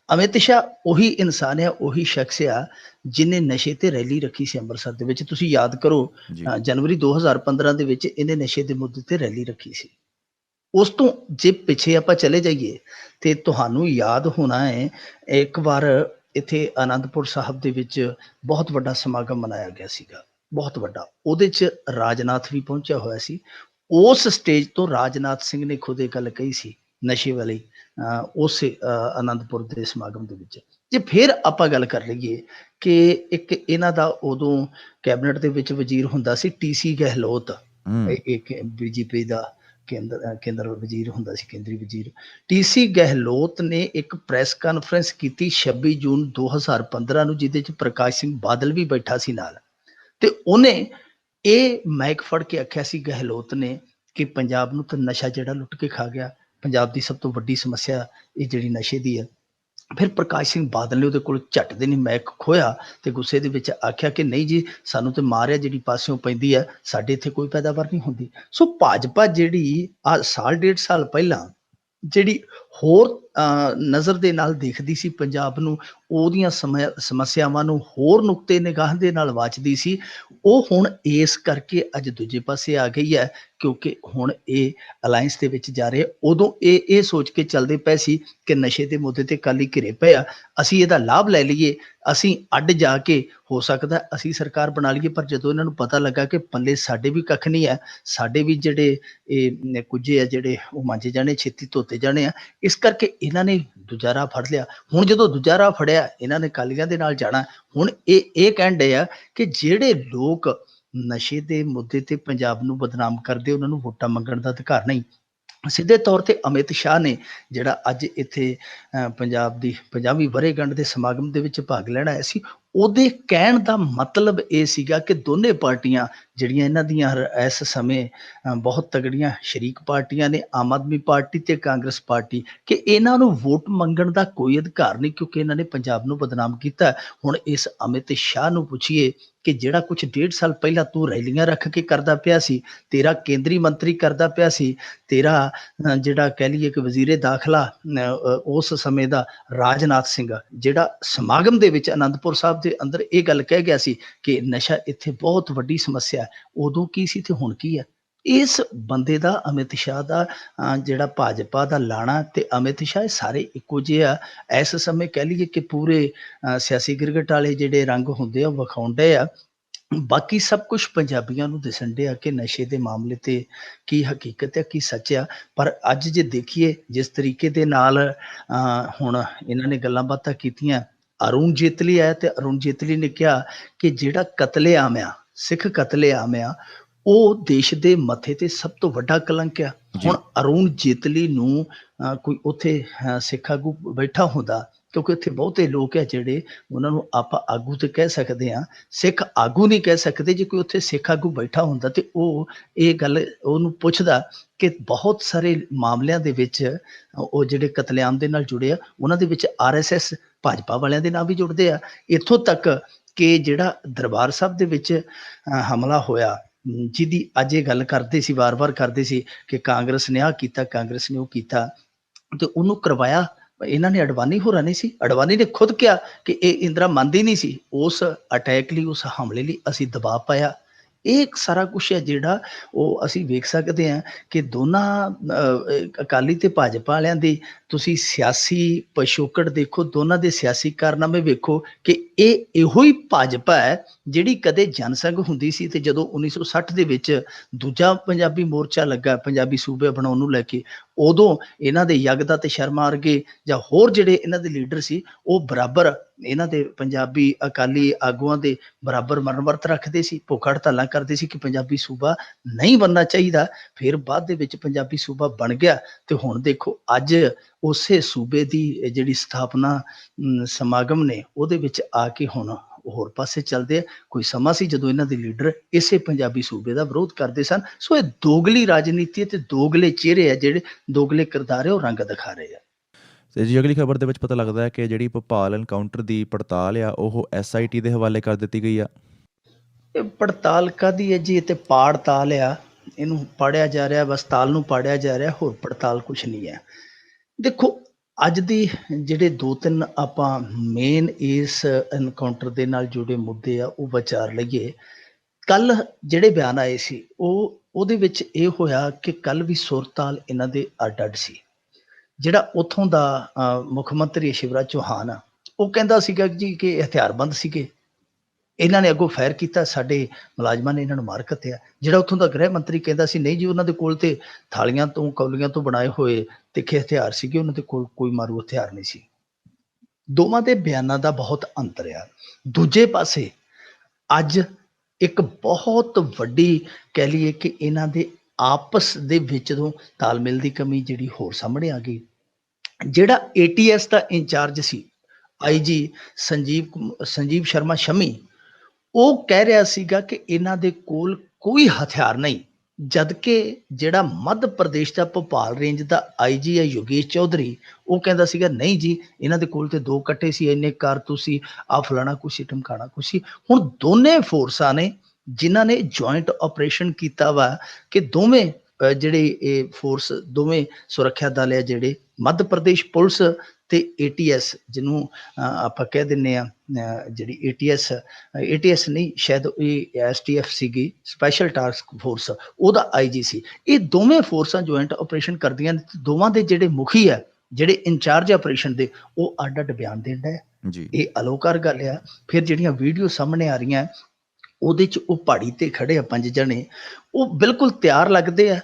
ਅਮਿਤ ਸ਼ਾਹ ਉਹੀ ਇਨਸਾਨ ਆ, ਉਹੀ ਸ਼ਖਸ ਆ ਜਿਹਨੇ ਨਸ਼ੇ ਤੇ ਰੈਲੀ ਰੱਖੀ ਸੀ ਅੰਮ੍ਰਿਤਸਰ ਦੇ ਵਿੱਚ। ਤੁਸੀਂ ਯਾਦ ਕਰੋ, ਜਨਵਰੀ 2015 ਦੇ ਵਿੱਚ ਇਹਨੇ ਨਸ਼ੇ ਦੇ ਮੁੱਦੇ ਤੇ ਰੈਲੀ ਰੱਖੀ ਸੀ। ਉਸ ਤੋਂ ਜੇ ਪਿੱਛੇ ਆਪਾਂ ਚਲੇ ਜਾਈਏ ਤੇ ਤੁਹਾਨੂੰ ਯਾਦ ਹੋਣਾ ਹੈ, ਇੱਕ ਵਾਰ ਇੱਥੇ ਆਨੰਦਪੁਰ ਸਾਹਿਬ ਦੇ ਵਿੱਚ ਬਹੁਤ ਵੱਡਾ ਸਮਾਗਮ ਮਨਾਇਆ ਗਿਆ ਸੀਗਾ, ਬਹੁਤ ਵੱਡਾ। ਉਹਦੇ 'ਚ ਰਾਜਨਾਥ ਵੀ ਪਹੁੰਚਿਆ ਹੋਇਆ ਸੀ। ਉਸ ਸਟੇਜ ਤੋਂ ਰਾਜਨਾਥ ਸਿੰਘ ਨੇ ਖੁਦ ਇਹ ਗੱਲ ਕਹੀ ਸੀ ਨਸ਼ੇ ਵਾਲੀ, ਉਸੇ ਆਨੰਦਪੁਰ ਦੇ ਸਮਾਗਮ ਦੇ ਵਿੱਚ। ਜੇ ਫਿਰ ਆਪਾਂ ਗੱਲ ਕਰ ਲਈਏ ਕਿ ਇੱਕ ਇਹਨਾਂ ਦਾ ਉਦੋਂ ਕੈਬਨਿਟ ਦੇ ਵਿੱਚ ਵਜ਼ੀਰ ਹੁੰਦਾ ਸੀ TC ਗਹਿਲੋਤ, ਇੱਕ BJP ਦਾ ਕੇਂਦਰ ਵਜ਼ੀਰ ਹੁੰਦਾ ਸੀ, ਕੇਂਦਰੀ ਵਜ਼ੀਰ। TC ਗਹਿਲੋਤ ਨੇ ਇੱਕ ਪ੍ਰੈਸ ਕਾਨਫਰੰਸ ਕੀਤੀ 26 ਜੂਨ 2015 ਨੂੰ, ਜਿਹਦੇ 'ਚ ਪ੍ਰਕਾਸ਼ ਸਿੰਘ ਬਾਦਲ ਵੀ ਬੈਠਾ ਸੀ ਨਾਲ। ਤੇ ਉਹਨੇ ਇਹ ਮਾਈਕ ਫੜ ਕੇ ਆਖਿਆ ਸੀ ਗਹਿਲੋਤ ਨੇ ਕਿ ਪੰਜਾਬ ਨੂੰ ਤਾਂ ਨਸ਼ਾ ਜਿਹੜਾ ਲੁੱਟ ਕੇ ਖਾ ਗਿਆ, ਪੰਜਾਬ ਦੀ ਸਭ ਤੋਂ ਵੱਡੀ ਸਮੱਸਿਆ ਇਹ ਜਿਹੜੀ ਨਸ਼ੇ ਦੀ ਹੈ। ਫਿਰ ਪ੍ਰਕਾਸ਼ ਸਿੰਘ ਬਾਦਲ ਨੇ ਉਹਦੇ ਕੋਲ ਝੱਟ ਦੇ ਨਹੀਂ ਮਾਈਕ ਖੋਇਆ ਤੇ ਗੁੱਸੇ ਦੇ ਵਿੱਚ ਆਖਿਆ ਕਿ ਨਹੀਂ ਜੀ, ਸਾਨੂੰ ਤੇ ਮਾਰਿਆ ਜਿਹੜੀ ਪਾਸਿਓਂ ਪੈਂਦੀ ਹੈ, ਸਾਡੇ ਇੱਥੇ ਕੋਈ ਪੈਦਾਵਾਰ ਨਹੀਂ ਹੁੰਦੀ। ਸੋ ਭਾਜਪਾ ਜਿਹੜੀ ਸਾਲ ਡੇਢ ਸਾਲ ਪਹਿਲਾਂ ਜਿਹੜੀ ਹੋਰ ਨਜ਼ਰ ਦੇ ਨਾਲ ਦੇਖਦੀ ਸੀ ਪੰਜਾਬ ਨੂੰ, ਉਹਦੀਆਂ ਸਮੱਸਿਆਵਾਂ ਨੂੰ ਹੋਰ ਨੁਕਤੇ ਨਿਗਾਹ ਦੇ ਨਾਲ ਵਾਚਦੀ ਸੀ, ਉਹ ਹੁਣ ਇਸ ਕਰਕੇ ਅੱਜ ਦੂਜੇ ਪਾਸੇ ਆ ਗਈ ਹੈ ਕਿਉਂਕਿ ਹੁਣ ਇਹ ਅਲਾਇੰਸ ਦੇ ਵਿੱਚ ਜਾ ਰਹੇ। ਉਦੋਂ ਇਹ ਸੋਚ ਕੇ ਚੱਲਦੇ ਪਏ ਸੀ ਕਿ ਨਸ਼ੇ ਦੇ ਮੁੱਦੇ ਤੇ ਕੱਲ ਹੀ ਘਿਰੇ ਪਏ ਆ, ਅਸੀਂ ਇਹਦਾ ਲਾਭ ਲੈ ਲਈਏ, ਅਸੀਂ ਅੱਡ ਜਾ ਕੇ ਹੋ ਸਕਦਾ ਅਸੀਂ ਸਰਕਾਰ ਬਣਾ ਲਈਏ। ਪਰ ਜਦੋਂ ਇਹਨਾਂ ਨੂੰ ਪਤਾ ਲੱਗਾ ਕਿ ਪੱਲੇ ਸਾਡੇ ਵੀ ਕੱਖ ਨਹੀਂ ਹੈ, ਸਾਡੇ ਵੀ ਜਿਹੜੇ ਇਹ ਕੁਝੇ ਆ ਜਿਹੜੇ ਉਹ ਮਾਂਜੇ ਜਾਣੇ, ਛੇਤੀ ਧੋਤੇ ਜਾਣੇ ਆ, ਇਸ ਕਰਕੇ ਇਹਨਾਂ ਨੇ ਦੂਜਾ ਰਾਹ ਫੜ ਲਿਆ। ਹੁਣ ਜਦੋਂ ਦੂਜਾ ਰਾਹ ਫੜਿਆ, ਇਹਨਾਂ ਨੇ ਅਕਾਲੀਆਂ ਦੇ ਨਾਲ ਜਾਣਾ। ਹੁਣ ਇਹ ਕਹਿਣ ਡਏ ਆ ਕਿ ਜਿਹੜੇ ਲੋਕ ਨਸ਼ੇ ਦੇ ਮੁੱਦੇ ਤੇ ਪੰਜਾਬ ਨੂੰ ਬਦਨਾਮ ਕਰਦੇ, ਉਹਨਾਂ ਨੂੰ ਵੋਟਾਂ ਮੰਗਣ ਦਾ ਅਧਿਕਾਰ ਨਹੀਂ। ਸਿੱਧੇ ਤੌਰ ਤੇ ਅਮਿਤ ਸ਼ਾਹ ਨੇ ਜਿਹੜਾ ਅੱਜ ਇੱਥੇ ਪੰਜਾਬ ਦੀ 50ਵੀਂ ਵਰ੍ਹੇਗੰਢ ਦੇ ਸਮਾਗਮ ਦੇ ਵਿੱਚ ਭਾਗ ਲੈਣ ਆਇਆ ਸੀ, ਉਹਦੇ ਕਹਿਣ ਦਾ ਮਤਲਬ ਇਹ ਸੀਗਾ ਕਿ ਦੋਨੇ ਪਾਰਟੀਆਂ ਜਿਹੜੀਆਂ ਇਹਨਾਂ ਦੀਆਂ ਇਸ ਸਮੇਂ ਬਹੁਤ ਤਗੜੀਆਂ ਸ਼ਰੀਕ ਪਾਰਟੀਆਂ ਨੇ, ਆਮ ਆਦਮੀ ਪਾਰਟੀ ਤੇ ਕਾਂਗਰਸ ਪਾਰਟੀ, ਕਿ ਇਹਨਾਂ ਨੂੰ ਵੋਟ ਮੰਗਣ ਦਾ ਕੋਈ ਅਧਿਕਾਰ ਨਹੀਂ ਕਿਉਂਕਿ ਇਹਨਾਂ ਨੇ ਪੰਜਾਬ ਨੂੰ ਬਦਨਾਮ ਕੀਤਾ। ਹੁਣ ਇਸ ਅਮਿਤ ਸ਼ਾਹ ਨੂੰ ਪੁੱਛੀਏ ਕਿ ਜਿਹੜਾ ਕੁਝ 1.5 ਸਾਲ ਪਹਿਲਾਂ ਤੂੰ ਰੈਲੀਆਂ ਰੱਖ ਕੇ ਕਰਦਾ ਪਿਆ ਸੀ, ਤੇਰਾ ਕੇਂਦਰੀ ਮੰਤਰੀ ਕਰਦਾ ਪਿਆ ਸੀ, ਤੇਰਾ ਜਿਹੜਾ ਕਹਿ ਲਈਏ ਕਿ ਵਜ਼ੀਰੇ ਦਾਖਲਾ ਉਸ ਸਮੇਂ ਦਾ ਰਾਜਨਾਥ ਸਿੰਘ, ਜਿਹੜਾ ਸਮਾਗਮ ਦੇ ਵਿੱਚ ਅਨੰਦਪੁਰ ਸਾਹਿਬ ਦੇ ਅੰਦਰ ਇਹ ਗੱਲ ਕਹਿ ਗਿਆ ਸੀ ਕਿ ਨਸ਼ਾ ਇੱਥੇ ਬਹੁਤ ਵੱਡੀ ਸਮੱਸਿਆ ਹੈ, ਉਦੋਂ ਕੀ ਸੀ ਤੇ ਹੁਣ ਕੀ ਹੈ। ਇਸ ਬੰਦੇ ਦਾ, ਅਮਿਤ ਸ਼ਾਹ ਦਾ ਜਿਹੜਾ ਭਾਜਪਾ ਦਾ ਲਾਣਾ ਤੇ ਅਮਿਤ ਸ਼ਾਹ ਸਾਰੇ ਇੱਕੋ ਜਿਹੇ ਆ। ਇਸ ਸਮੇਂ ਕਹਿ ਲਈਏ ਕਿ ਪੂਰੇ ਸਿਆਸੀ ਗਿਰਗਟ ਵਾਲੇ ਜਿਹੜੇ ਰੰਗ ਹੁੰਦੇ ਆ ਵਿਖਾਉਂਦੇ ਆ ਬਾਕੀ ਸਭ ਕੁਝ ਪੰਜਾਬੀਆਂ ਨੂੰ ਦਿਸਣ ਡਿਆ ਕਿ ਨਸ਼ੇ ਦੇ ਮਾਮਲੇ ਤੇ ਕੀ ਹਕੀਕਤ ਹੈ, ਕੀ ਸੱਚ ਆ। ਪਰ ਅੱਜ ਜੇ ਦੇਖੀਏ ਜਿਸ ਤਰੀਕੇ ਦੇ ਨਾਲ ਹੁਣ ਇਹਨਾਂ ਨੇ ਗੱਲਾਂ ਬਾਤਾਂ ਕੀਤੀਆਂ, ਅਰੁਣ ਜੇਤਲੀ ਆਇਆ ਤੇ ਅਰੁਣ ਜੇਤਲੀ ਨੇ ਕਿਹਾ ਕਿ ਜਿਹੜਾ ਕਤਲੇਆਮ ਆ, ਸਿੱਖ ਕਤਲੇਆਮ ਆ, ਉਹ ਦੇਸ਼ ਦੇ ਮੱਥੇ ਤੇ ਸਭ ਤੋਂ ਵੱਡਾ ਕਲੰਕ ਆ। ਜੀ ਹੁਣ ਅਰੁਣ ਜੇਤਲੀ ਨੂੰ ਕੋਈ ਉੱਥੇ ਸਿੱਖ ਆਗੂ ਬੈਠਾ ਹੁੰਦਾ, ਕਿਉਂਕਿ ਉੱਥੇ ਬਹੁਤੇ ਲੋਕ ਆ ਜਿਹੜੇ ਉਹਨਾਂ ਨੂੰ ਆਪਾਂ ਆਗੂ ਤੇ ਕਹਿ ਸਕਦੇ ਹਾਂ, ਸਿੱਖ ਆਗੂ ਨਹੀਂ ਕਹਿ ਸਕਦੇ। ਜੇ ਕੋਈ ਉੱਥੇ ਸਿੱਖ ਆਗੂ ਬੈਠਾ ਹੁੰਦਾ ਤੇ ਉਹ ਇਹ ਗੱਲ ਉਹਨੂੰ ਪੁੱਛਦਾ ਕਿ ਬਹੁਤ ਸਾਰੇ ਮਾਮਲਿਆਂ ਦੇ ਵਿੱਚ ਉਹ ਜਿਹੜੇ ਕਤਲੇਆਮ ਦੇ ਨਾਲ ਜੁੜੇ ਆ, ਉਹਨਾਂ ਦੇ ਵਿੱਚ RSS ਭਾਜਪਾ ਵਾਲਿਆਂ ਦੇ ਨਾਂ ਵੀ ਜੁੜਦੇ ਆ। ਇੱਥੋਂ ਤੱਕ ਕਿ ਜਿਹੜਾ ਦਰਬਾਰ ਸਾਹਿਬ ਦੇ ਵਿੱਚ ਹਮਲਾ ਹੋਇਆ, ਜਿਹਦੀ ਅੱਜ ਇਹ ਗੱਲ ਕਰਦੇ ਸੀ, ਵਾਰ-ਵਾਰ ਕਰਦੇ ਸੀ ਕਿ ਕਾਂਗਰਸ ਨੇ ਆਹ ਕੀਤਾ, ਕਾਂਗਰਸ ਨੇ ਉਹ ਕੀਤਾ, ਤੇ ਉਹਨੂੰ ਕਰਵਾਇਆ ਇਹਨਾਂ ਨੇ, ਅਡਵਾਨੀ ਹੋਰਾਂ ਨੇ ਸੀ। ਅਡਵਾਨੀ ਨੇ ਖੁਦ ਕਿਹਾ ਕਿ ਇਹ ਇੰਦਰਾ ਮੰਨਦੀ ਨਹੀਂ ਸੀ। ਉਸ ਅਟੈਕ ਲਈ, ਉਸ ਹਮਲੇ ਲਈ ਅਸੀਂ ਦਬਾਅ ਪਾਇਆ। ਇਹ ਸਾਰਾ ਕੁਛ ਹੈ ਜਿਹੜਾ ਉਹ ਅਸੀਂ ਵੇਖ ਸਕਦੇ ਹਾਂ ਕਿ ਦੋਨਾਂ ਅਕਾਲੀ ਤੇ ਭਾਜਪਾ ਵਾਲਿਆਂ ਦੀ ਤੁਸੀਂ ਸਿਆਸੀ ਪਿਛੋਕੜ ਦੇਖੋ, ਦੋਨਾਂ ਦੇ ਸਿਆਸੀ ਕਾਰਨਾਮੇ ਵੇਖੋ ਕਿ ਇਹ ਇਹੋ ਹੀ ਭਾਜਪਾ ਹੈ ਜਿਹੜੀ ਕਦੇ ਜਨਸੰਘ ਹੁੰਦੀ ਸੀ ਤੇ ਜਦੋਂ 1960 ਦੇ ਵਿੱਚ ਦੂਜਾ ਪੰਜਾਬੀ ਮੋਰਚਾ ਲੱਗਾ ਪੰਜਾਬੀ ਸੂਬੇ ਬਣਾਉਣ ਨੂੰ ਲੈ ਕੇ, ਉਦੋਂ ਇਹਨਾਂ ਦੇ ਯਗਦਾ ਤੇ ਸ਼ਰਮਾ ਵਰਗੇ ਜਾਂ ਹੋਰ ਜਿਹੜੇ ਇਹਨਾਂ ਦੇ ਲੀਡਰ ਸੀ, ਉਹ ਬਰਾਬਰ ਇਹਨਾਂ ਦੇ ਪੰਜਾਬੀ ਅਕਾਲੀ ਆਗੂਆਂ ਦੇ ਬਰਾਬਰ ਮਰਨ ਵਰਤ ਰੱਖਦੇ ਸੀ, ਭੁੱਖ ਹੜਤਾਲਾਂ ਕਰਦੇ ਸੀ ਕਿ ਪੰਜਾਬੀ ਸੂਬਾ ਨਹੀਂ ਬਣਨਾ ਚਾਹੀਦਾ। ਫਿਰ ਬਾਅਦ ਦੇ ਵਿੱਚ ਪੰਜਾਬੀ ਸੂਬਾ ਬਣ ਗਿਆ ਤੇ ਹੁਣ ਦੇਖੋ ਅੱਜ ਉਸੇ ਸੂਬੇ ਦੀ ਜਿਹੜੀ ਸਥਾਪਨਾ ਸਮਾਗਮ ਨੇ ਉਹਦੇ ਵਿੱਚ ਆ ਕੇ ਹੁਣ ਹੋਰ ਪਾਸੇ ਚੱਲਦੇ ਆ। ਕੋਈ ਸਮਾਂ ਸੀ ਜਦੋਂ ਇਹਨਾਂ ਦੇ ਲੀਡਰ ਇਸੇ ਪੰਜਾਬੀ ਸੂਬੇ ਦਾ ਵਿਰੋਧ ਕਰਦੇ ਸਨ। ਸੋ ਇਹ ਦੋਗਲੀ ਰਾਜਨੀਤੀ ਤੇ ਦੋਗਲੇ ਚਿਹਰੇ ਆ, ਜਿਹੜੇ ਦੋਗਲੇ ਕਿਰਦਾਰ ਆ, ਉਹ ਰੰਗ ਦਿਖਾ ਰਹੇ ਆ। ਤੇ ਜੀ ਅਗਲੀ ਖਬਰ ਦੇ ਵਿੱਚ ਪਤਾ ਲੱਗਦਾ ਹੈ ਕਿ ਜਿਹੜੀ ਭੋਪਾਲ ਐਨਕਾਊਂਟਰ ਦੀ ਪੜਤਾਲ ਆ ਉਹ SIT ਦੇ ਹਵਾਲੇ ਕਰ ਦਿੱਤੀ ਗਈ ਆ। ਇਹ ਪੜਤਾਲ ਕਾਹਦੀ ਹੈ ਜੀ? ਇਹ ਤੇ ਪਾੜਤਾਲ ਆ, ਇਹਨੂੰ ਪਾੜਿਆ ਜਾ ਰਿਹਾ, ਬਸ ਤਾਲ ਨੂੰ ਪਾੜਿਆ ਜਾ ਰਿਹਾ, ਹੋਰ ਪੜਤਾਲ ਕੁਛ ਨਹੀਂ ਹੈ। ਦੇਖੋ ਅੱਜ ਦੀ ਜਿਹੜੇ 2-3 ਆਪਾਂ ਮੇਨ ਇਸ ਐਨਕਾਊਂਟਰ ਦੇ ਨਾਲ ਜੁੜੇ ਮੁੱਦੇ ਆ ਉਹ ਵਿਚਾਰ ਲਈਏ। ਕੱਲ ਜਿਹੜੇ ਬਿਆਨ ਆਏ ਸੀ ਉਹਦੇ ਵਿੱਚ ਇਹ ਹੋਇਆ ਕਿ ਕੱਲ ਵੀ ਸੁਰਤਾਲ ਇਹਨਾਂ ਦੇ ਅੱਡ ਅੱਡ ਸੀ। ਜਿਹੜਾ ਉੱਥੋਂ ਦਾ ਮੁੱਖ ਮੰਤਰੀ ਸ਼ਿਵਰਾਜ ਚੌਹਾਨ ਆ, ਉਹ ਕਹਿੰਦਾ ਸੀਗਾ ਜੀ ਕਿ ਹਥਿਆਰਬੰਦ ਸੀਗੇ, ਇਹਨਾਂ ਨੇ ਅੱਗੋਂ ਫਾਇਰ ਕੀਤਾ, ਸਾਡੇ ਮੁਲਾਜ਼ਮਾਂ ਨੇ ਇਹਨਾਂ ਨੂੰ ਮਾਰ ਘੱਤਿਆ। ਜਿਹੜਾ ਉੱਥੋਂ ਦਾ ਗ੍ਰਹਿ ਮੰਤਰੀ ਕਹਿੰਦਾ ਸੀ ਨਹੀਂ ਜੀ, ਉਹਨਾਂ ਦੇ ਕੋਲ ਤੇ ਥਾਲੀਆਂ ਤੋਂ ਕੌਲੀਆਂ ਤੋਂ ਬਣਾਏ ਹੋਏ ਤਿੱਖੇ ਹਥਿਆਰ ਸੀਗੇ, ਉਹਨਾਂ ਦੇ ਕੋਲ ਕੋਈ ਮਾਰੂ ਹਥਿਆਰ ਨਹੀਂ ਸੀ। ਦੋਵਾਂ ਦੇ ਬਿਆਨਾਂ ਦਾ ਬਹੁਤ ਅੰਤਰ ਆ। ਦੂਜੇ ਪਾਸੇ ਅੱਜ ਇੱਕ ਬਹੁਤ ਵੱਡੀ ਕਹਿ ਲਈਏ ਕਿ ਇਹਨਾਂ ਦੇ ਆਪਸ ਦੇ ਵਿੱਚ ਤੋਂ ਤਾਲਮੇਲ ਦੀ ਕਮੀ ਜਿਹੜੀ ਹੋਰ ਸਾਹਮਣੇ ਆ ਗਈ। ਜਿਹੜਾ ATS ਦਾ ਇੰਚਾਰਜ ਸੀ, IG ਸੰਜੀਵ ਸ਼ਰਮਾ ਸ਼ਮੀ, ਉਹ ਕਹਿ ਰਿਹਾ ਸੀਗਾ ਕਿ ਇਹਨਾਂ ਦੇ ਕੋਲ ਕੋਈ ਹਥਿਆਰ ਨਹੀਂ, ਜਦ ਕਿ ਜਿਹੜਾ ਮੱਧ ਪ੍ਰਦੇਸ਼ ਦਾ ਭੋਪਾਲ ਰੇਂਜ ਦਾ IG ਹੈ ਯੋਗੇਸ਼ ਚੌਧਰੀ, ਉਹ ਕਹਿੰਦਾ ਸੀਗਾ ਨਹੀਂ ਜੀ, ਇਹਨਾਂ ਦੇ ਕੋਲ ਤੇ 2 ਕੱਟੇ ਸੀ, ਇੰਨੇ ਕਾਰਤੂਸ ਸੀ, ਆ ਫਲਾਣਾ ਕੁਛ ਸੀ, ਢਮਕਾਣਾ ਕੁਛ ਸੀ। ਹੁਣ ਦੋਨੇ ਫੋਰਸਾਂ ਨੇ ਜਿਨ੍ਹਾਂ ਨੇ ਜੁਆਇੰਟ ਆਪਰੇਸ਼ਨ ਕੀਤਾ ਵਾ ਕਿ ਦੋਵੇਂ ਜਿਹੜੇ ਇਹ ਫੋਰਸ, ਦੋਵੇਂ ਸੁਰੱਖਿਆ ਦਲ ਆ ਜਿਹੜੇ ਮੱਧ ਪ੍ਰਦੇਸ਼ ਪੁਲਿਸ ਤੇ ATS, ਜਿਹਨੂੰ ਆਪਾਂ ਕਹਿ ਦਿੰਦੇ ਆ ਜਿਹੜੀ ATS ਨਹੀਂ, ਸ਼ਾਇਦ ਇਹ STF ਸੀਗੀ, ਸਪੈਸ਼ਲ ਟਾਸਕ ਫੋਰਸ, ਉਹਦਾ IG ਸੀ। ਇਹ ਦੋਵੇਂ ਫੋਰਸਾਂ ਜੁਆਇੰਟ ਆਪਰੇਸ਼ਨ ਕਰਦੀਆਂ ਨੇ। ਦੋਵਾਂ ਦੇ ਜਿਹੜੇ ਮੁਖੀ ਆ, ਜਿਹੜੇ ਇੰਚਾਰਜ ਆਪਰੇਸ਼ਨ ਦੇ, ਉਹ ਅੱਡ ਅੱਡ ਬਿਆਨ ਦੇਣ ਡਏ ਜੀ ਇਹ ਅਲੋਕਾਰ ਗੱਲ ਆ। ਫਿਰ ਜਿਹੜੀਆਂ ਵੀਡੀਓ ਸਾਹਮਣੇ ਆ ਰਹੀਆਂ ਉਹਦੇ 'ਚ ਉਹ ਪਹਾੜੀ ਤੇ ਖੜੇ ਆ 5 ਜਣੇ, ਉਹ ਬਿਲਕੁਲ ਤਿਆਰ ਲੱਗਦੇ ਆ,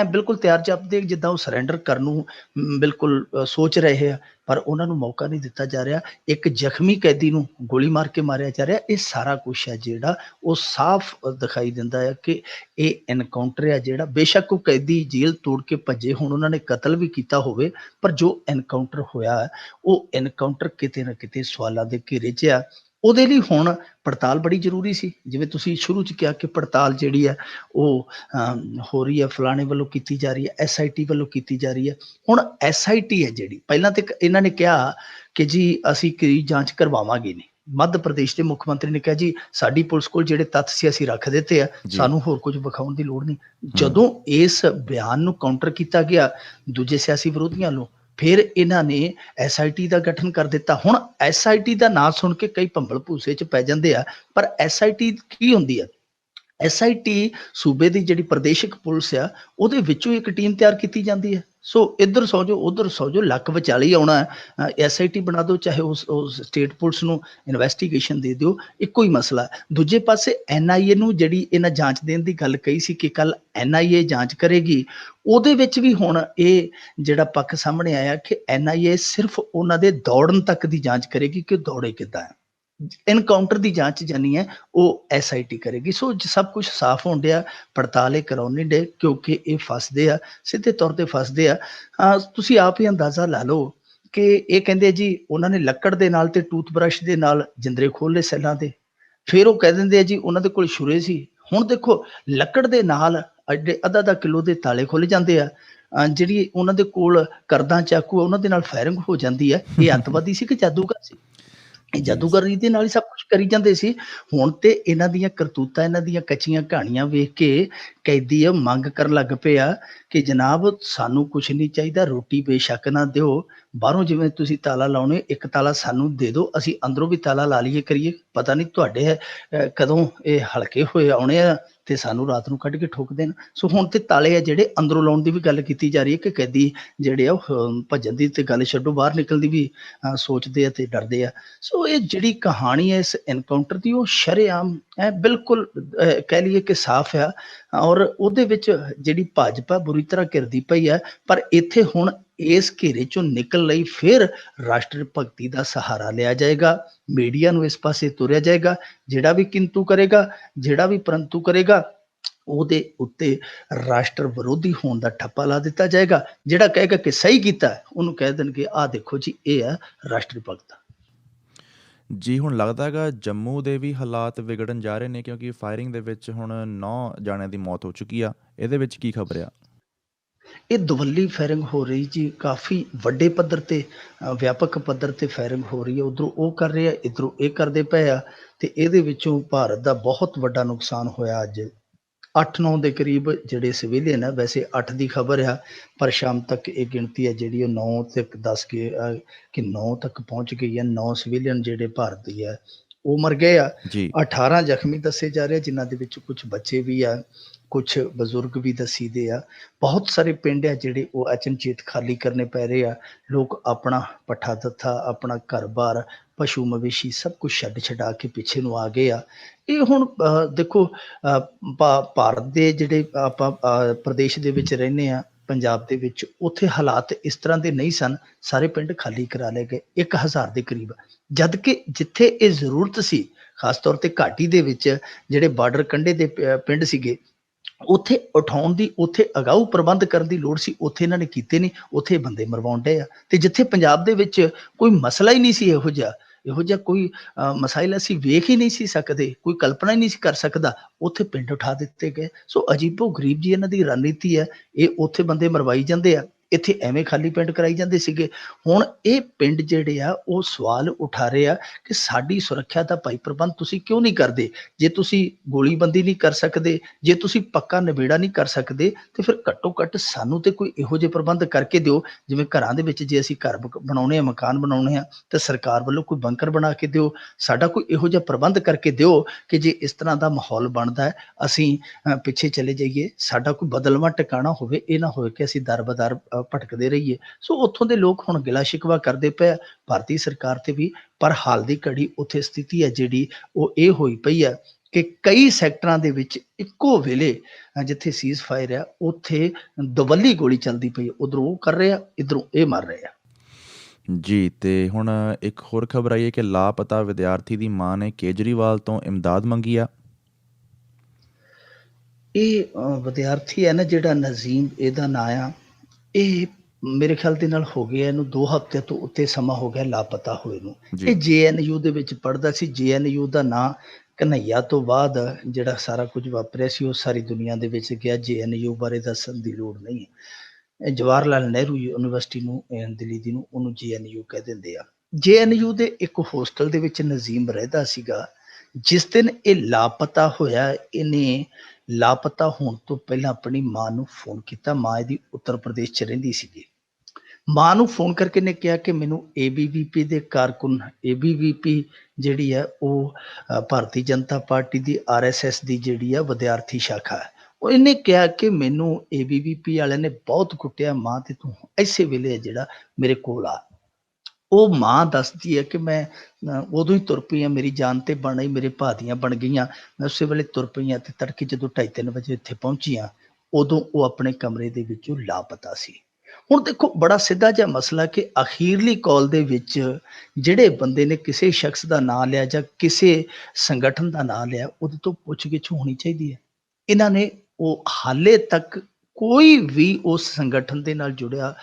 ਬਿਲਕੁਲ ਤਿਆਰ ਜਾਪਦੇ ਜਿੱਦਾਂ ਉਹ ਸਰੈਂਡਰ ਕਰਨ ਨੂੰ ਬਿਲਕੁਲ ਸੋਚ ਰਹੇ ਆ, ਪਰ ਉਹਨਾਂ ਨੂੰ ਮੌਕਾ ਨਹੀਂ ਦਿੱਤਾ ਜਾ ਰਿਹਾ। ਇੱਕ ਜ਼ਖਮੀ ਕੈਦੀ ਨੂੰ ਗੋਲੀ ਮਾਰ ਕੇ ਮਾਰਿਆ ਜਾ ਰਿਹਾ। ਇਹ ਸਾਰਾ ਕੁਛ ਹੈ ਜਿਹੜਾ ਉਹ ਸਾਫ਼ ਦਿਖਾਈ ਦਿੰਦਾ ਹੈ ਕਿ ਇਹ ਐਨਕਾਊਂਟਰ ਆ ਜਿਹੜਾ, ਬੇਸ਼ੱਕ ਉਹ ਕੈਦੀ ਜੇਲ੍ਹ ਤੋੜ ਕੇ ਭੱਜੇ ਹੋਣ, ਉਹਨਾਂ ਨੇ ਕਤਲ ਵੀ ਕੀਤਾ ਹੋਵੇ, ਪਰ ਜੋ ਐਨਕਾਊਂਟਰ ਹੋਇਆ ਉਹ ਐਨਕਾਊਂਟਰ ਕਿਤੇ ਨਾ ਕਿਤੇ ਸਵਾਲਾਂ ਦੇ ਘੇਰੇ 'ਚ ਆ। ਉਹਦੇ ਲਈ ਹੁਣ ਪੜਤਾਲ ਬੜੀ ਜ਼ਰੂਰੀ ਸੀ। ਜਿਵੇਂ ਤੁਸੀਂ ਸ਼ੁਰੂ 'ਚ ਕਿਹਾ ਕਿ ਪੜਤਾਲ ਜਿਹੜੀ ਹੈ ਉਹ ਹੋ ਰਹੀ ਹੈ, ਫਲਾਣੇ ਵੱਲੋਂ ਕੀਤੀ ਜਾ ਰਹੀ ਹੈ, SIT ਵੱਲੋਂ ਕੀਤੀ ਜਾ ਰਹੀ ਹੈ। ਹੁਣ SIT ਹੈ ਜਿਹੜੀ, ਪਹਿਲਾਂ ਤੇ ਇਹਨਾਂ ਨੇ ਕਿਹਾ ਕਿ ਜੀ ਅਸੀਂ ਕੋਈ ਜਾਂਚ ਕਰਵਾਵਾਂਗੇ ਨਹੀਂ। ਮੱਧ ਪ੍ਰਦੇਸ਼ ਦੇ ਮੁੱਖ ਮੰਤਰੀ ਨੇ ਕਿਹਾ ਜੀ ਸਾਡੀ ਪੁਲਿਸ ਕੋਲ ਜਿਹੜੇ ਤੱਥ ਸੀ ਅਸੀਂ ਰੱਖ ਦਿੱਤੇ ਆ, ਸਾਨੂੰ ਹੋਰ ਕੁਝ ਵਿਖਾਉਣ ਦੀ ਲੋੜ ਨਹੀਂ। ਜਦੋਂ ਇਸ ਬਿਆਨ ਨੂੰ ਕਾਊਂਟਰ ਕੀਤਾ ਗਿਆ ਦੂਜੇ ਸਿਆਸੀ ਵਿਰੋਧੀਆਂ ਵੱਲੋਂ, ਫਿਰ ਇਹਨਾਂ ਨੇ SIT ਦਾ ਗਠਨ ਕਰ ਦਿੱਤਾ। ਹੁਣ SIT ਦਾ ਨਾਂ ਸੁਣ ਕੇ ਕਈ ਭੰਬਲ ਭੂਸੇ 'ਚ ਪੈ ਜਾਂਦੇ ਆ, ਪਰ SIT ਕੀ ਹੁੰਦੀ ਆ? SIT ਸੂਬੇ ਦੀ ਜਿਹੜੀ ਪ੍ਰਦੇਸ਼ਿਕ ਪੁਲਿਸ ਆ, ਉਹਦੇ ਵਿੱਚੋਂ ਇੱਕ ਟੀਮ ਤਿਆਰ ਕੀਤੀ ਜਾਂਦੀ ਹੈ। ਸੋ ਇੱਧਰ ਸੌ ਜਾਓ, ਉੱਧਰ ਸੌ ਜਾਓ, ਲੱਕ ਵਿਚਾਲੇ ਹੀ ਆਉਣਾ ਹੈ। SIT ਬਣਾ ਦਿਓ, ਚਾਹੇ ਉਸ ਸਟੇਟ ਪੁਲਿਸ ਨੂੰ ਇਨਵੈਸਟੀਗੇਸ਼ਨ ਦੇ ਦਿਓ, ਇੱਕੋ ਹੀ ਮਸਲਾ ਹੈ। ਦੂਜੇ ਪਾਸੇ NIA ਨੂੰ ਜਿਹੜੀ ਇਹਨਾਂ ਜਾਂਚ ਦੇਣ ਦੀ ਗੱਲ ਕਹੀ ਸੀ ਕਿ ਕੱਲ NIA ਜਾਂਚ ਕਰੇਗੀ, ਉਹਦੇ ਵਿੱਚ ਵੀ ਹੁਣ ਇਹ ਜਿਹੜਾ ਪੱਖ ਸਾਹਮਣੇ ਆਇਆ ਕਿ NIA ਸਿਰਫ ਉਹਨਾਂ ਦੇ ਦੌੜਨ ਤੱਕ ਦੀ ਜਾਂਚ ਕਰੇਗੀ ਕਿ ਦੌੜੇ ਕਿੱਦਾਂ ਹੈ। ਇਨਕਾਊਂਟਰ ਦੀ ਜਾਂਚ ਜਾਨੀ ਹੈ ਉਹ SIT ਕਰੇਗੀ। ਸੋ ਸਭ ਕੁਝ ਸਾਫ਼ ਹੋਣ ਡਿਆ, ਪੜਤਾਲ ਇਹ ਕਰਾਉਣ ਨਹੀਂ ਡੇ, ਕਿਉਂਕਿ ਇਹ ਫਸਦੇ ਆ, ਸਿੱਧੇ ਤੌਰ ਤੇ ਫਸਦੇ ਆ। ਤੁਸੀਂ ਆਪ ਹੀ ਅੰਦਾਜ਼ਾ ਲਾ ਲਓ ਕਿ ਇਹ ਕਹਿੰਦੇ ਜੀ ਉਹਨਾਂ ਨੇ ਲੱਕੜ ਦੇ ਨਾਲ ਤੇ ਟੂਥਬ੍ਰਸ਼ ਦੇ ਨਾਲ ਜਿੰਦਰੇ ਖੋਲ ਲਏ ਸੈੱਲਾਂ ਦੇ, ਫਿਰ ਉਹ ਕਹਿ ਦਿੰਦੇ ਆ ਜੀ ਉਹਨਾਂ ਦੇ ਕੋਲ ਛੁਰੇ ਸੀ। ਹੁਣ ਦੇਖੋ, ਲੱਕੜ ਦੇ ਨਾਲ ਅੱਡੇ ਅੱਧਾ ਕਿਲੋ ਦੇ ਤਾਲੇ ਖੁੱਲ ਜਾਂਦੇ ਆ। ਜਿਹੜੀ ਉਹਨਾਂ ਦੇ ਕੋਲ ਕਰਦਾਂ ਚਾਕੂ ਆ, ਉਹਨਾਂ ਦੇ ਨਾਲ ਫਾਇਰਿੰਗ ਹੋ ਜਾਂਦੀ ਹੈ। ਇਹ ਅੱਤਵਾਦੀ ਸੀ ਕਿ ਜਾਦੂਗਰ ਸੀ? ਇਹ ਜੀ ਜਾਦੂਗਰੀ ਦੇ ਨਾਲ ਹੀ ਸਭ ਕੁਝ ਕਰੀ ਜਾਂਦੇ ਸੀ। ਹੁਣ ਤੇ ਇਹਨਾਂ ਦੀਆਂ ਕਰਤੂਤਾਂ, ਇਹਨਾਂ ਦੀਆਂ ਕੱਚੀਆਂ ਕਹਾਣੀਆਂ ਵੇਖ ਕੇ ਕੈਦੀ ਮੰਗ ਕਰਨ ਲੱਗ ਪਏ ਆ ਕਿ ਜਨਾਬ ਸਾਨੂੰ ਕੁਛ ਨਹੀਂ ਚਾਹੀਦਾ, ਰੋਟੀ ਬੇਸ਼ੱਕ ਨਾ ਦਿਓ, ਬਾਹਰੋਂ ਜਿਵੇਂ ਤੁਸੀਂ ਤਾਲਾ ਲਾਉਣੇ, ਇੱਕ ਤਾਲਾ ਸਾਨੂੰ ਦੇ ਦਿਓ, ਅਸੀਂ ਅੰਦਰੋਂ ਵੀ ਤਾਲਾ ਲਾ ਲਈਏ ਕਰੀਏ। ਪਤਾ ਨਹੀਂ ਤੁਹਾਡੇ ਕਦੋਂ ਇਹ ਹਲਕੇ ਹੋਏ ਆਉਣੇ ਆ ਤੇ ਸਾਨੂੰ ਰਾਤ ਨੂੰ ਕੱਢ ਕੇ ਠੋਕ ਦੇਣ। ਸੋ ਹੁਣ ਤੇ ਤਾਲੇ ਆ ਜਿਹੜੇ ਅੰਦਰੋਂ ਲਾਉਣ ਦੀ ਵੀ ਗੱਲ ਕੀਤੀ ਜਾ ਰਹੀ ਹੈ ਕਿ ਕੈਦੀ ਜਿਹੜੇ ਆ ਉਹ ਭੱਜਣ ਦੀ ਤੇ ਗੱਲ ਛੱਡੋ, ਬਾਹਰ ਨਿਕਲਣ ਦੀ ਵੀ ਸੋਚਦੇ ਆ ਤੇ ਡਰਦੇ ਆ। ਸੋ ਇਹ ਜਿਹੜੀ ਕਹਾਣੀ ਹੈ ਇਸ ਐਨਕਾਊਂਟਰ ਦੀ, ਉਹ ਸ਼ਰੇਆਮ ਹੈ, ਬਿਲਕੁਲ ਕਹਿ ਲਈਏ ਕਿ ਸਾਫ਼ ਆ। ਔਰ ਉਹਦੇ ਵਿੱਚ ਜਿਹੜੀ ਭਾਜਪਾ ਬੁਰੀ ਤਰ੍ਹਾਂ ਘਿਰਦੀ ਪਈ ਹੈ, ਪਰ ਇੱਥੇ ਹੁਣ ਇਸ ਘੇਰੇ ਚੋਂ ਨਿਕਲ ਲਈ ਫਿਰ ਰਾਸ਼ਟਰ ਭਗਤੀ ਦਾ ਸਹਾਰਾ ਲਿਆ ਜਾਏਗਾ, ਮੀਡੀਆ ਨੂੰ ਇਸ ਪਾਸੇ ਤੁਰਿਆ ਜਾਏਗਾ। ਜਿਹੜਾ ਵੀ ਕਿੰਤੂ ਕਰੇਗਾ, ਜਿਹੜਾ ਵੀ ਪਰੰਤੂ ਕਰੇਗਾ, ਉਹਦੇ ਉੱਤੇ ਰਾਸ਼ਟਰ ਵਿਰੋਧੀ ਹੋਣ ਦਾ ਠੱਪਾ ਲਾ ਦਿੱਤਾ ਜਾਏਗਾ। ਜਿਹੜਾ ਕਹੇਗਾ ਕਿ ਸਹੀ ਕੀਤਾ, ਉਹਨੂੰ ਕਹਿ ਦੇਣਗੇ ਆਹ ਦੇਖੋ ਜੀ, ਇਹ ਹੈ ਰਾਸ਼ਟਰੀ ਭਗਤ। ਜੀ, ਹੁਣ ਲੱਗਦਾ ਹੈਗਾ ਜੰਮੂ ਦੇ ਵੀ ਹਾਲਾਤ ਵਿਗੜਨ ਜਾ ਰਹੇ ਨੇ, ਕਿਉਂਕਿ ਫਾਇਰਿੰਗ ਦੇ ਵਿੱਚ ਹੁਣ 9 ਜਾਣਿਆਂ ਦੀ ਮੌਤ ਹੋ ਚੁੱਕੀ ਆ। ਇਹਦੇ ਵਿੱਚ ਕੀ ਖਬਰ ਆ? ਇਹ ਦੁਵੱਲੀ ਫਾਇਰਿੰਗ ਹੋ ਰਹੀ ਜੀ, ਕਾਫੀ ਵੱਡੇ ਪੱਧਰ ਤੇ, ਵਿਆਪਕ ਪੱਧਰ ਤੇ ਫਾਇਰਿੰਗ ਹੋ ਰਹੀ ਹੈ। ਉਧਰੋਂ ਉਹ ਕਰ ਰਹੇ ਆ, ਇੱਧਰੋਂ ਇਹ ਕਰਦੇ ਪਏ ਆ, ਤੇ ਇਹਦੇ ਵਿੱਚੋਂ ਭਾਰਤ ਦਾ ਬਹੁਤ ਵੱਡਾ ਨੁਕਸਾਨ ਹੋਇਆ। ਅੱਜ 8-9 ਦੇ ਕਰੀਬ ਜਿਹੜੇ ਸਿਵੀਲੀਅਨ ਆ, ਵੈਸੇ 8 ਦੀ ਖਬਰ ਆ, ਪਰ ਸ਼ਾਮ ਤੱਕ ਇਹ ਗਿਣਤੀ ਹੈ ਜਿਹੜੀ ਉਹ 9 ਤੱਕ ਦੱਸ ਕੇ ਕਿ 9 ਤੱਕ ਪਹੁੰਚ ਗਈ ਹੈ। 9 ਸਿਵੀਲੀਅਨ ਜਿਹੜੇ ਭਾਰਤ ਦੀ ਆ ਉਹ ਮਰ ਗਏ ਆ। ਜੀ 18 ਜ਼ਖਮੀ ਦੱਸੇ ਜਾ ਰਹੇ, ਜਿਨ੍ਹਾਂ ਦੇ ਵਿੱਚ ਕੁਝ ਬੱਚੇ ਵੀ ਆ, ਕੁਝ ਬਜ਼ੁਰਗ ਵੀ ਦੱਸੀਦੇ ਆ। ਬਹੁਤ ਸਾਰੇ ਪਿੰਡ ਆ ਜਿਹੜੇ ਉਹ ਅਚਨਚੇਤ ਖਾਲੀ ਕਰਨੇ ਪੈ ਰਹੇ ਆ। ਲੋਕ ਆਪਣਾ ਪੱਠਾ ਦੱਥਾ, ਆਪਣਾ ਘਰ-ਬਾਰ, ਪਸ਼ੂ ਮਵੇਸ਼ੀ ਸਭ ਕੁਝ ਛੱਡ ਛਡਾ ਕੇ ਪਿੱਛੇ ਨੂੰ ਆ ਗਏ ਆ। ਇਹ ਹੁਣ ਦੇਖੋ, ਭਾਰਤ ਦੇ ਜਿਹੜੇ ਆਪਾਂ ਪ੍ਰਦੇਸ਼ ਦੇ ਵਿੱਚ ਰਹਿੰਦੇ ਆ, ਪੰਜਾਬ ਦੇ ਵਿੱਚ, ਉੱਥੇ ਹਾਲਾਤ ਇਸ ਤਰ੍ਹਾਂ ਦੇ ਨਹੀਂ ਸਨ। ਸਾਰੇ ਪਿੰਡ ਖਾਲੀ ਕਰਾ ਲਏ ਗਏ, 1000 ਦੇ ਕਰੀਬ। ਜਦ ਕਿ ਜਿੱਥੇ ਇਹ ਜ਼ਰੂਰਤ ਸੀ, ਖਾਸ ਤੌਰ ਤੇ ਘਾਟੀ ਦੇ ਵਿੱਚ ਜਿਹੜੇ ਬਾਰਡਰ ਕੰਢੇ ਦੇ ਪਿੰਡ ਸੀਗੇ, ਉੱਥੇ ਉਠਾਉਣ ਦੀ, ਉੱਥੇ ਅਗਾਊ ਪ੍ਰਬੰਧ ਕਰਨ ਦੀ ਲੋੜ ਸੀ, ਉੱਥੇ ਇਹਨਾਂ ਨੇ ਕੀਤੇ ਨਹੀਂ। ਉੱਥੇ ਬੰਦੇ ਮਰਵਾਉਣ ਡਏ ਆ। ਤੇ ਜਿੱਥੇ ਪੰਜਾਬ ਦੇ ਵਿੱਚ ਕੋਈ ਮਸਲਾ ਹੀ ਨਹੀਂ ਸੀ, ਇਹੋ ਜਿਹਾ ਕੋਈ ਮਸਾਇਲ ਅਸੀਂ ਵੇਖ ਹੀ ਨਹੀਂ ਸੀ ਸਕਦੇ, ਕੋਈ ਕਲਪਨਾ ਹੀ ਨਹੀਂ ਸੀ ਕਰ ਸਕਦਾ, ਉੱਥੇ ਪਿੰਡ ਉਠਾ ਦਿੱਤੇ ਗਏ। ਸੋ ਅਜੀਬੋ ਗਰੀਬ ਜੀ ਇਹਨਾਂ ਦੀ ਰਣਨੀਤੀ ਹੈ। ਇਹ ਉੱਥੇ ਬੰਦੇ ਮਰਵਾਈ ਜਾਂਦੇ ਆ, ਇੱਥੇ ਐਵੇਂ ਖਾਲੀ ਪਿੰਡ ਕਰਾਈ ਜਾਂਦੇ ਸੀਗੇ। ਹੁਣ ਇਹ ਪਿੰਡ ਜਿਹੜੇ ਆ ਉਹ ਸਵਾਲ ਉਠਾ ਰਹੇ ਆ ਕਿ ਸਾਡੀ ਸੁਰੱਖਿਆ ਦਾ ਭਾਈ ਪ੍ਰਬੰਧ ਤੁਸੀਂ ਕਿਉਂ ਨਹੀਂ ਕਰਦੇ? ਜੇ ਤੁਸੀਂ ਗੋਲੀਬੰਦੀ ਨਹੀਂ ਕਰ ਸਕਦੇ, ਜੇ ਤੁਸੀਂ ਪੱਕਾ ਨਿਬੇੜਾ ਨਹੀਂ ਕਰ ਸਕਦੇ, ਤੇ ਫਿਰ ਘੱਟੋ ਘੱਟ ਸਾਨੂੰ ਤੇ ਕੋਈ ਇਹੋ ਜਿਹੇ ਪ੍ਰਬੰਧ ਕਰਕੇ ਦਿਓ। ਜਿਵੇਂ ਘਰਾਂ ਦੇ ਵਿੱਚ ਜੇ ਅਸੀਂ ਘਰ ਬਣਾਉਣੇ ਆ, ਮਕਾਨ ਬਣਾਉਣੇ ਆ, ਤੇ ਸਰਕਾਰ ਵੱਲੋਂ ਕੋਈ ਬੰਕਰ ਬਣਾ ਕੇ ਦਿਓ, ਸਾਡਾ ਕੋਈ ਇਹੋ ਜਿਹਾ ਪ੍ਰਬੰਧ ਕਰਕੇ ਦਿਓ ਕਿ ਜੇ ਇਸ ਤਰ੍ਹਾਂ ਦਾ ਮਾਹੌਲ ਬਣਦਾ ਹੈ, ਅਸੀਂ ਪਿੱਛੇ ਚਲੇ ਜਾਈਏ, ਸਾਡਾ ਕੋਈ ਬਦਲਵਾਂ ਟਿਕਾਣਾ ਹੋਵੇ। ਇਹ ਨਾ ਹੋਵੇ ਕਿ ਅਸੀਂ ਦਰ ਬਦਰ ਭਟਕਦੇ ਰਹੀਏ। ਸੋ ਉੱਥੋਂ ਦੇ ਲੋਕ ਹੁਣ ਗਿਲਾ ਸ਼ਿਕਵਾ ਕਰਦੇ ਪਏ ਭਾਰਤੀ ਸਰਕਾਰ ਤੇ ਵੀ। ਪਰ ਹਾਲ ਦੀ ਘੜੀ ਉੱਥੇ ਸਥਿਤੀ ਹੈ ਜਿਹੜੀ ਉਹ ਇਹ ਹੋਈ ਪਈ ਹੈ ਕਿ ਕਈ ਸੈਕਟਰਾਂ ਦੇ ਵਿੱਚ ਇੱਕੋ ਵੇਲੇ ਜਿੱਥੇ ਸੀਜ਼ ਫਾਇਰ ਆ, ਉੱਥੇ ਦੁਵੱਲੀ ਗੋਲੀ ਚੱਲਦੀ ਪਈ। ਉਧਰੋਂ ਉਹ ਕਰ ਰਹੇ ਆ, ਇੱਧਰੋਂ ਇਹ ਮਰ ਰਹੇ ਆ। ਜੀ, ਤੇ ਹੁਣ ਇੱਕ ਹੋਰ ਖਬਰ ਆਈ ਹੈ ਕਿ ਲਾਪਤਾ ਵਿਦਿਆਰਥੀ ਦੀ ਮਾਂ ਨੇ ਕੇਜਰੀਵਾਲ ਤੋਂ ਇਮਦਾਦ ਮੰਗੀ ਆ। ਇਹ ਵਿਦਿਆਰਥੀ ਹੈ ਨਾ ਜਿਹੜਾ ਨਜ਼ੀਮ, ਇਹਦਾ ਨਾਂ ਆ, ਇਹ ਮੇਰੇ ਖਿਆਲ ਦੇ ਨਾਲ ਹੋ ਗਿਆ ਇਹਨੂੰ 2 ਹਫ਼ਤੇ ਤੋਂ ਉੱਤੇ ਸਮਾਂ ਹੋ ਗਿਆ ਲਾਪਤਾ ਹੋਏ ਨੂੰ। ਇਹ JNU ਦੇ ਵਿੱਚ ਪੜ੍ਹਦਾ ਸੀ। JNU ਦਾ ਨਾਂ ਕਨ੍ਹਈਆ ਤੋਂ ਬਾਅਦ ਜਿਹੜਾ ਸਾਰਾ ਕੁਝ ਵਾਪਰਿਆ ਸੀ ਉਹ ਸਾਰੀ ਦੁਨੀਆ ਦੇ ਵਿੱਚ ਗਿਆ। JNU ਬਾਰੇ ਦੱਸਣ ਦੀ ਲੋੜ ਨਹੀਂ ਹੈ। ਜਵਾਹਰ ਲਾਲ ਨਹਿਰੂ ਯੂਨੀਵਰਸਿਟੀ ਨੂੰ, ਦਿੱਲੀ ਦੀ ਨੂੰ, ਉਹਨੂੰ JNU ਕਹਿ ਦਿੰਦੇ ਆ। JNU ਦੇ ਇੱਕ ਹੋਸਟਲ ਦੇ ਵਿੱਚ ਨਜ਼ੀਮ ਰਹਿੰਦਾ ਸੀਗਾ। ਜਿਸ ਦਿਨ ਇਹ ਲਾਪਤਾ ਹੋਇਆ, ਇਹਨੇ ਲਾਪਤਾ ਹੋਣ ਤੋਂ ਪਹਿਲਾਂ ਆਪਣੀ ਮਾਂ ਨੂੰ ਫੋਨ ਕੀਤਾ। ਮਾਂ ਇਹਦੀ ਉੱਤਰ ਪ੍ਰਦੇਸ਼ 'ਚ ਰਹਿੰਦੀ ਸੀਗੀ। ਮਾਂ ਨੂੰ ਫੋਨ ਕਰਕੇ ਨੇ ਕਿਹਾ ਕਿ ਮੈਨੂੰ ABVP ਦੇ ਕਾਰਕੁਨ, ABVP ਜਿਹੜੀ ਹੈ ਉਹ ਭਾਰਤੀ ਜਨਤਾ ਪਾਰਟੀ ਦੀ RSS ਦੀ ਜਿਹੜੀ ਆ ਵਿਦਿਆਰਥੀ ਸ਼ਾਖਾ ਹੈ, ਇਹਨੇ ਕਿਹਾ ਕਿ ਮੈਨੂੰ ABVP ਵਾਲਿਆਂ ਨੇ ਬਹੁਤ ਕੁੱਟਿਆ ਮਾਂ, ਤੇ ਤੂੰ ਇਸੇ ਵੇਲੇ ਜਿਹੜਾ ਮੇਰੇ ਕੋਲ ਆ। ਉਹ ਮਾਂ ਦੱਸਦੀ ਹੈ ਕਿ ਮੈਂ ਉਦੋਂ ਹੀ ਤੁਰ ਪਈ ਹਾਂ, ਮੇਰੀ ਜਾਨ ਤੇ ਬਣ ਆਈ, ਮੇਰੇ ਭਾ ਦੀਆਂ ਬਣ ਗਈਆਂ, ਮੈਂ ਉਸੇ ਵੇਲੇ ਤੁਰ ਪਈ ਹਾਂ, ਤੇ ਤੜਕੇ ਜਦੋਂ 2:30-3 ਵਜੇ ਇੱਥੇ ਪਹੁੰਚੀ ਹਾਂ, ਉਦੋਂ ਉਹ ਆਪਣੇ ਕਮਰੇ ਦੇ ਵਿੱਚੋਂ ਲਾਪਤਾ ਸੀ। ਹੁਣ ਦੇਖੋ ਬੜਾ ਸਿੱਧਾ ਜਿਹਾ ਮਸਲਾ ਕਿ ਅਖੀਰਲੀ ਕਾਲ ਦੇ ਵਿੱਚ ਜਿਹੜੇ ਬੰਦੇ ਨੇ ਕਿਸੇ ਸ਼ਖਸ ਦਾ ਨਾਂ ਲਿਆ ਜਾਂ ਕਿਸੇ ਸੰਗਠਨ ਦਾ ਨਾਂ ਲਿਆ, ਉਹਦੇ ਤੋਂ ਪੁੱਛਗਿੱਛ ਹੋਣੀ ਚਾਹੀਦੀ ਹੈ। ਇਹਨਾਂ ਨੇ ਉਹ ਹਾਲੇ ਤੱਕ ਕੋਈ ਵੀ ਉਸ ਸੰਗਠਨ ਦੇ ਨਾਲ ਜੁੜਿਆ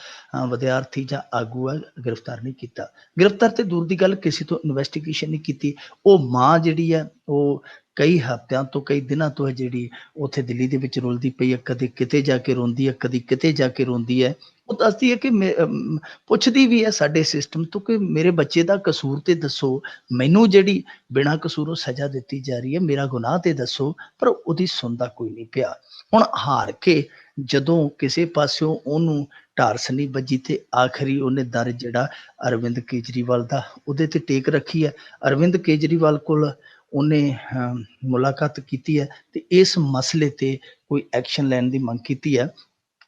ਵਿਦਿਆਰਥੀ ਜਾਂ ਆਗੂ ਹੈ ਗ੍ਰਿਫਤਾਰ ਨਹੀਂ ਕੀਤਾ। ਗ੍ਰਿਫਤਾਰ ਤੇ ਦੂਰ ਦੀ ਗੱਲ, ਕਿਸੇ ਤੋਂ ਇਨਵੈਸਟੀਗੇਸ਼ਨ ਨਹੀਂ ਕੀਤੀ। ਉਹ ਮਾਂ ਜਿਹੜੀ ਹੈ ਉਹ ਕਈ ਹਫ਼ਤਿਆਂ ਤੋਂ, ਕਈ ਦਿਨਾਂ ਤੋਂ ਹੈ ਜਿਹੜੀ ਉੱਥੇ ਦਿੱਲੀ ਦੇ ਵਿੱਚ ਰੁਲਦੀ ਪਈ ਹੈ। ਕਦੇ ਕਿਤੇ ਜਾ ਕੇ ਰੋਂਦੀ ਹੈ, ਕਦੀ ਕਿਤੇ ਜਾ ਕੇ ਰੋਂਦੀ ਹੈ। ਉਹ ਦੱਸਦੀ ਹੈ ਕਿ ਪੁੱਛਦੀ ਵੀ ਹੈ ਸਾਡੇ ਸਿਸਟਮ ਤੋਂ ਕਿ ਮੇਰੇ ਬੱਚੇ ਦਾ ਕਸੂਰ ਤੇ ਦੱਸੋ, ਮੈਨੂੰ ਜਿਹੜੀ ਬਿਨਾਂ ਕਸੂਰੋਂ ਸਜ਼ਾ ਦਿੱਤੀ ਜਾ ਰਹੀ ਹੈ, ਮੇਰਾ ਗੁਨਾਹ ਤੇ ਦੱਸੋ, ਪਰ ਉਹਦੀ ਸੁਣਦਾ ਕੋਈ ਨਹੀਂ ਪਿਆ। ਹੁਣ ਹਾਰ ਕੇ ਜਦੋਂ ਕਿਸੇ ਪਾਸਿਓਂ ਉਹਨੂੰ ਢਾਰਸ ਨਹੀਂ ਵੱਜੀ ਤੇ ਆਖਰੀ ਉਹਨੇ ਦਰ ਜਿਹੜਾ ਅਰਵਿੰਦ ਕੇਜਰੀਵਾਲ ਦਾ ਉਹਦੇ ਤੇ ਟੇਕ ਰੱਖੀ ਹੈ। ਅਰਵਿੰਦ ਕੇਜਰੀਵਾਲ ਕੋਲ ਉਹਨੇ ਮੁਲਾਕਾਤ ਕੀਤੀ ਹੈ ਤੇ ਇਸ ਮਸਲੇ ਤੇ ਕੋਈ ਐਕਸ਼ਨ ਲੈਣ ਦੀ ਮੰਗ ਕੀਤੀ ਹੈ।